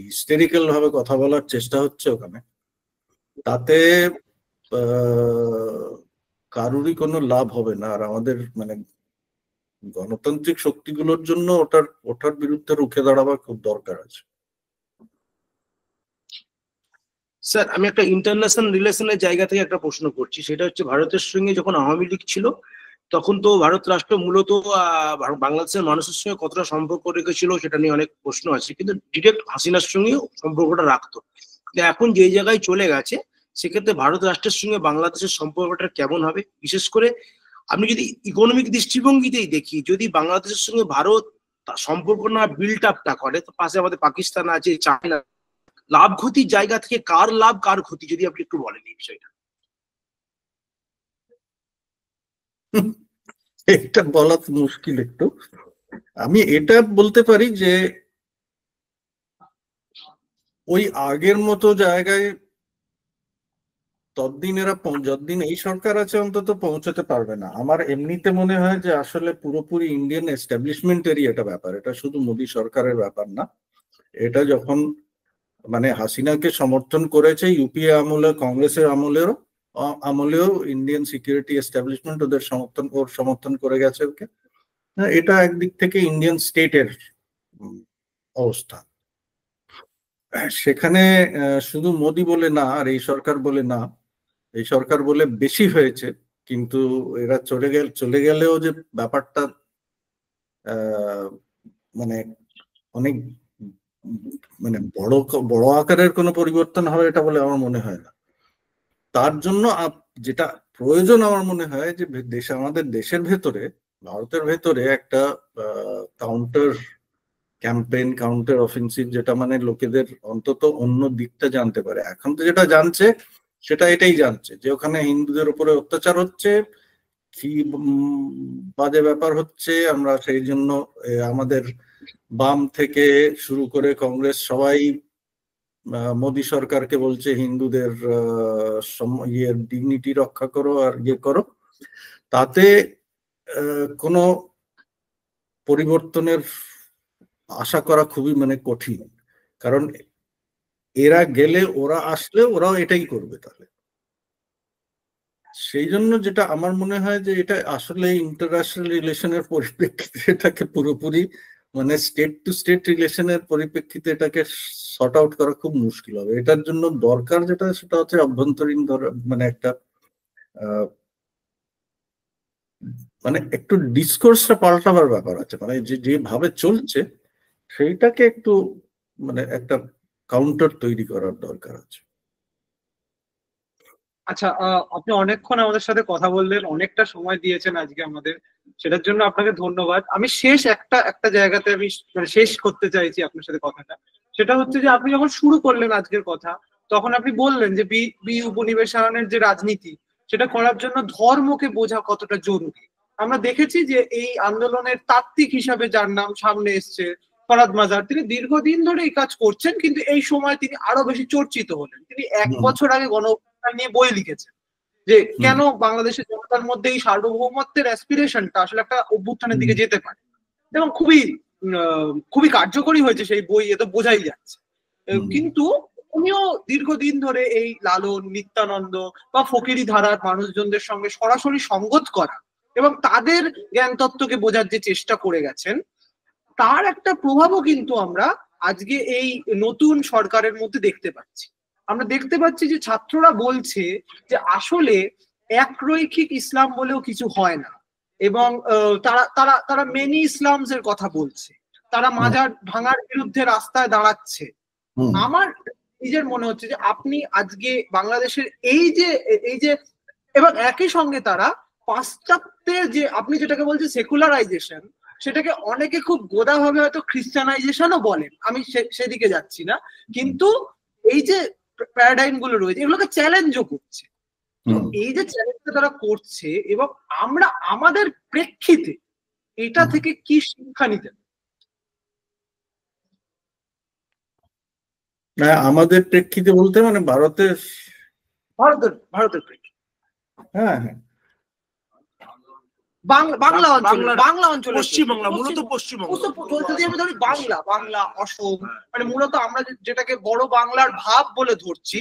হিস্টেরিক্যাল ভাবে কথা বলার চেষ্টা হচ্ছে ওখানে, তাতে কারুরই কোনো লাভ হবে না। আর আমাদের মানে গণতান্ত্রিক শক্তিগুলোর জন্য ওটার বিরুদ্ধে রুখে দাঁড়াবার খুব দরকার আছে। স্যার, আমি একটা ইন্টারন্যাশনাল রিলেশনের জায়গা থেকে একটা প্রশ্ন করছি, সেটা হচ্ছে ভারতের সঙ্গে যখন আওয়ামী লীগ ছিল তখন তো ভারত রাষ্ট্র মূলত বাংলাদেশের মানুষের সঙ্গে কতটা সম্পর্ক রেখেছিল সেটা নিয়ে অনেক প্রশ্ন আছে, কিন্তু ডিরেক্ট হাসিনার সঙ্গেও সম্পর্কটা রাখতো। কিন্তু এখন যে জায়গায় চলে গেছে সেক্ষেত্রে ভারত রাষ্ট্রের সঙ্গে বাংলাদেশের সম্পর্কটা কেমন হবে? বিশেষ করে আমি যদি ইকোনমিক দৃষ্টিভঙ্গিতেই দেখি, যদি বাংলাদেশের সঙ্গে ভারত সম্পর্ক না বিল্ড আপটা করে, তো পাশে আমাদের পাকিস্তান আছে, চায়না, লাভ ক্ষতির জায়গা থেকে কার লাভ কার ক্ষতি, যদি আপনি একটু বলেন এই বিষয়টা। এটা বলা তো মুশকিল একটু। আমি এটা বলতে পারি যে ওই আগের মতো জায়গায় ততদিন যতদিন এই সরকার আছে অন্তত পৌঁছাতে পারবে না। আমার এমনিতে মনে হয় যে আসলে পুরোপুরি ইন্ডিয়ান এস্টাবলিশমেন্টেরই এটা ব্যাপার, এটা শুধু মোদী সরকারের ব্যাপার না। এটা যখন মানে হাসিনাকে সমর্থন করেছে ইউপিএ আমলে, কংগ্রেসের আমলেও ইন্ডিয়ান সিকিউরিটি এস্টাবলিশমেন্ট ওর সমর্থন করে গেছে ওকে। এটা একদিক থেকে ইন্ডিয়ান স্টেটের অবস্থা। সেখানে শুধু মোদি বলে না, আর এই সরকার বলে না, এই সরকার বলে বেশি হয়েছে, কিন্তু এরা চলে গেলেও যে ব্যাপারটা মানে অনেক মানে বড় আকারের কোনো পরিবর্তন হবে এটা বলে আমার মনে হয় না। তার জন্য যেটা প্রয়োজন আমার মনে হয় যে আমাদের দেশের ভেতরে, ভারতের ভেতরে একটা কাউন্টার ক্যাম্পেইন, কাউন্টার অফেন্সিভ, যেটা মানে লোকেদের অন্তত অন্য দিকটা জানতে পারে। এখন তো যেটা জানছে সেটা এটাই জানছে যে ওখানে হিন্দুদের উপরে অত্যাচার হচ্ছে, কি বাজে ব্যাপার হচ্ছে। আমরা সেই জন্য আমাদের বাম থেকে শুরু করে কংগ্রেস সবাই মোদী সরকারকে বলছে হিন্দুদের ডিগনিটি রক্ষা করো আর ইয়ে করো। তাতে কোনো পরিবর্তনের আশা করা খুবই মানে কঠিন, কারণ এরা গেলে ওরা আসলে ওরাও এটাই করবে। তাহলে সেই জন্য যেটা আমার মনে হয় যে এটা আসলে ইন্টারন্যাশনাল রিলেশনের পরিপ্রেক্ষিতে এটাকে পুরোপুরি মানে স্টেট টু স্টেট রিলেশনের পরিপ্রেক্ষিতে এটাকে সর্ট আউট করা খুব মুশকিল হবে। এটার জন্য দরকার যেটা, সেটা হচ্ছে অভ্যন্তরীণ মানে একটা মানে একটু ডিসকোর্সটা পাল্টাবার ব্যাপার আছে। মানে যেভাবে চলছে সেইটাকে একটু মানে একটা কাউন্টার তৈরি করার দরকার আছে। আচ্ছা, আপনি অনেকক্ষণ আমাদের সাথে কথা বললেন, অনেকটা সময় দিয়েছেন আজকে আমাদের, সেটার জন্য আপনাকে ধন্যবাদ। আমি শেষ একটা জায়গাতে আমি মানে শেষ করতে চাইছি আপনার সাথে কথাটা। সেটা হচ্ছে যে আপনি যখন শুরু করলেন আজকের কথা, তখন আপনি বললেন যে উপনিবেশায়নের যে রাজনীতি, সেটা করার জন্য ধর্মকে বোঝা কতটা জরুরি। আমরা দেখেছি যে এই আন্দোলনের তাত্ত্বিক হিসাবে যার নাম সামনে এসছে, ফরাদ মাজার, তিনি দীর্ঘদিন ধরে এই কাজ করছেন, কিন্তু এই সময় তিনি আরো বেশি চর্চিত হলেন। তিনি 1 বছর আগে নিয়ে বই লিখেছেন যে কেন বাংলাদেশের জনতার মধ্যে এই সার্বভৌমত্বের অ্যাসপিরেশনটা আসলে একটা অভ্যুত্থানের দিকে যেতে পারে, এবং খুবই কার্যকরী হয়েছে সেই বই, এ তো বোঝাই যাচ্ছে। কিন্তু উনিও দীর্ঘদিন ধরে এই লালন, নিত্যানন্দ বা ফকিরি ধারার মানুষজনদের সঙ্গে সরাসরি সঙ্গত করা এবং তাদের জ্ঞান তত্ত্বকে বোঝার যে চেষ্টা করে গেছেন, তার একটা প্রভাবও কিন্তু আমরা আজকে এই নতুন সরকারের মধ্যে দেখতে পাচ্ছি। আমরা দেখতে পাচ্ছি যে ছাত্ররা বলছে যে আসলে একরৈখিক ইসলাম বলেও কিছু হয় না, এবং তারা তারা তারা মেনি ইসলামস এর কথা বলছে, তারা মাজার ভাঙার বিরুদ্ধে রাস্তায় দাঁড়াচ্ছে। আমার নিজের মনে হচ্ছে যে আপনি আজকে বাংলাদেশের এই যে এবং একই সঙ্গে তারা পাশ্চাত্যের যে আপনি যেটাকে বলছেন সেকুলারাইজেশন, সেটাকে অনেকে খুব গোদাভাবে হয়তো খ্রিস্টানাইজেশনও বলেন, আমি সেদিকে যাচ্ছি না, কিন্তু এই যে প্যারাডাইম গুলো রয়েছে এগুলোকে চ্যালেঞ্জও করছে। তো এই যে চ্যালেঞ্জটা তারা করছে, এবং আমরা আমাদের প্রেক্ষিতে এটা থেকে কি শিক্ষা নিতে? না, আমাদের প্রেক্ষিতে বলতে মানে ভারতের ভারতের প্রেক্ষিতে। হ্যাঁ হ্যাঁ, বাংলা অঞ্চল, পশ্চিমবাংলা, মূলত পশ্চিমবঙ্গ। যদি আমি ধরি বাংলা অসম, মানে মূলত আমরা যেটাকে বড় বাংলার ভাব বলে ধরছি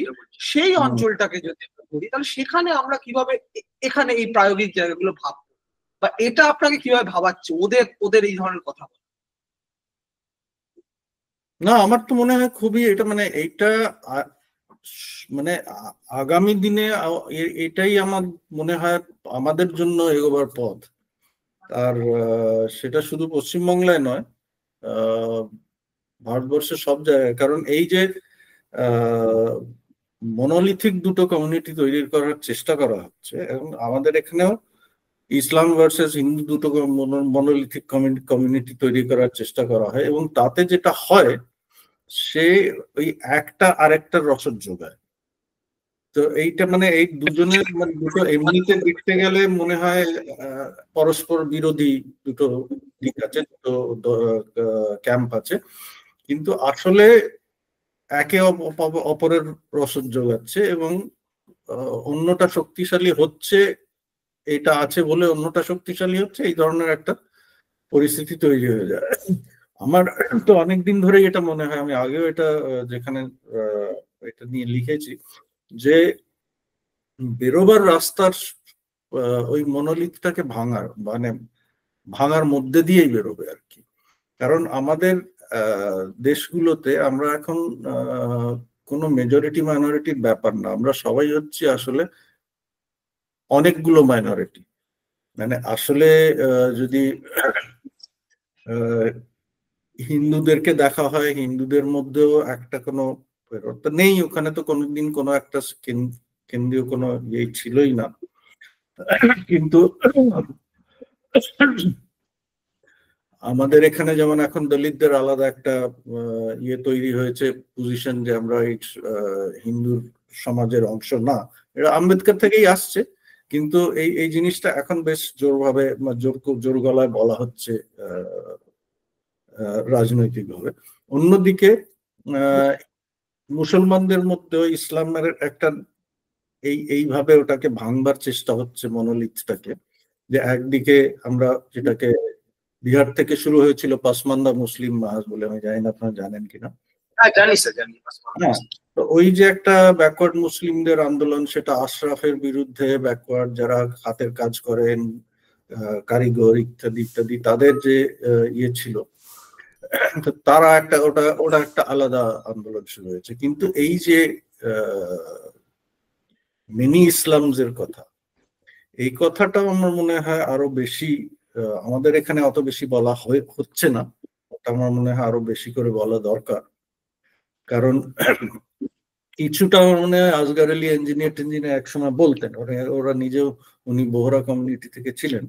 সেই অঞ্চলটাকে যদি ধরি, তাহলে সেখানে আমরা কিভাবে এখানে এই প্রায়োগিক জায়গাগুলো ভাববো, বা এটা আপনাকে কিভাবে ভাবাচ্ছে ওদের এই ধরনের কথা? না আমার তো মনে হয় খুবই এটা মানে এইটা মানে আগামী দিনে এটাই আমার মনে হয় আমাদের জন্য এগোবার পথ। আর সেটা শুধু পশ্চিমবাংলায় নয়, ভারতবর্ষের সব জায়গায়। কারণ এই যে মনোলিথিক দুটো কমিউনিটি তৈরি করার চেষ্টা করা হচ্ছে, এবং আমাদের এখানেও ইসলাম ভার্সেস হিন্দু দুটো মনোলিথিক কমিউনিটি তৈরি করার চেষ্টা করা হয়, এবং তাতে যেটা হয় সে ওই একটা আরেকটার রসদ যোগায়। তো এইটা মানে এই দুজনের মানে দুটো এমনিতে দেখতে গেলে মনে হয় পরস্পর বিরোধী দুটো দিক আছে, দুটো ক্যাম্প আছে, কিন্তু আসলে একে অপরের রসদ যোগাচ্ছে, এবং অন্যটা শক্তিশালী হচ্ছে, এটা আছে বলে অন্যটা শক্তিশালী হচ্ছে, এই ধরনের একটা পরিস্থিতি তৈরি হয়ে যায়। আমার তো অনেকদিন ধরেই এটা মনে হয়, আমি আগেও এটা যেখানে এটা নিয়ে লিখেছি, যে বেরোবার রাস্তার ওই মনোলিথটাকে ভাঙার মধ্যে দিয়েই বেরোবে আর কি। কারণ আমাদের দেশগুলোতে আমরা এখন কোনো মেজরিটি মাইনরিটির ব্যাপার না, আমরা সবাই হচ্ছে আসলে অনেকগুলো মাইনরিটি। মানে আসলে যদি হিন্দুদেরকে দেখা হয়, হিন্দুদের মধ্যেও একটা কোনো নেই, ওখানে তো কোনোদিন কোনো একটা কেন্দ্রীয় কোনো ইয়ে ছিলই না। কিন্তু আমাদের এখানে যেমন এখন দলিতদের আলাদা একটা ইয়ে তৈরি হয়েছে, পজিশন, যে আমরা এই হিন্দু সমাজের অংশ না। এটা আম্বেদকর থেকেই আসছে, কিন্তু এই জিনিসটা এখন বেশ জোরভাবে জোর গলায় বলা হচ্ছে রাজনৈতিকভাবে। অন্যদিকে মুসলমানদের মধ্যেও ইসলামের একটা এইভাবে ওটাকে ভাঙবার চেষ্টা হচ্ছে মনোলিথটাকে, যে একদিকে আমরা যেটাকে বিহার থেকে শুরু হয়েছিল পাসমানদা মুসলিম মাহাজ বলে, আমি জানি না আপনারা জানেন কিনা। হ্যাঁ জানি স্যার, জানি। হ্যাঁ, তো ওই যে একটা ব্যাকওয়ার্ড মুসলিমদের আন্দোলন, সেটা আশরাফের বিরুদ্ধে, ব্যাকওয়ার্ড যারা হাতের কাজ করেন, কারিগর ইত্যাদি ইত্যাদি, তাদের যে ইয়ে ছিল, তারা ওটা একটা আলাদা আন্দোলন শুরু হয়েছে। কিন্তু এই যে মিনি ইসলামসের কথা, এই কথাটা আমার মনে হয় আরো বেশি আমাদের এখানে অত বেশি বলা হচ্ছে না, ওটা আমার মনে হয় আরো বেশি করে বলা দরকার। কারণ কিছুটা আমার মনে হয় আসগার আলী ইঞ্জিনিয়ার একসময় বলতেন, ওরা নিজেও, উনি বোহরা কমিউনিটি থেকে ছিলেন।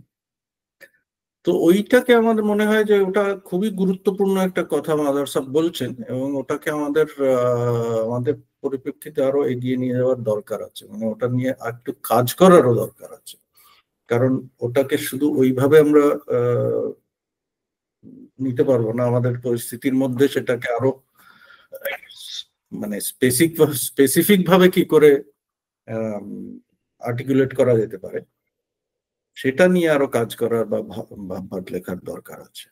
তো ওইটাকে আমাদের মনে হয় যে ওটা খুবই গুরুত্বপূর্ণ একটা কথা মাদার সাহেব বলছেন, এবং ওটাকে আমাদের পরিপ্রেক্ষিতে আরো এগিয়ে নিয়ে যাওয়ার দরকার আছে, মানে ওটা নিয়ে একটু কাজ করারও দরকার আছে। কারণ ওটাকে শুধু ওইভাবে আমরা নিতে পারবো না, আমাদের পরিস্থিতির মধ্যে সেটাকে আরো মানে স্পেসিফিক ভাবে কি করে আর্টিকুলেট করা যেতে পারে, সেটা নিয়ে আরো কাজ করার বা ভাববার লেখার দরকার আছে।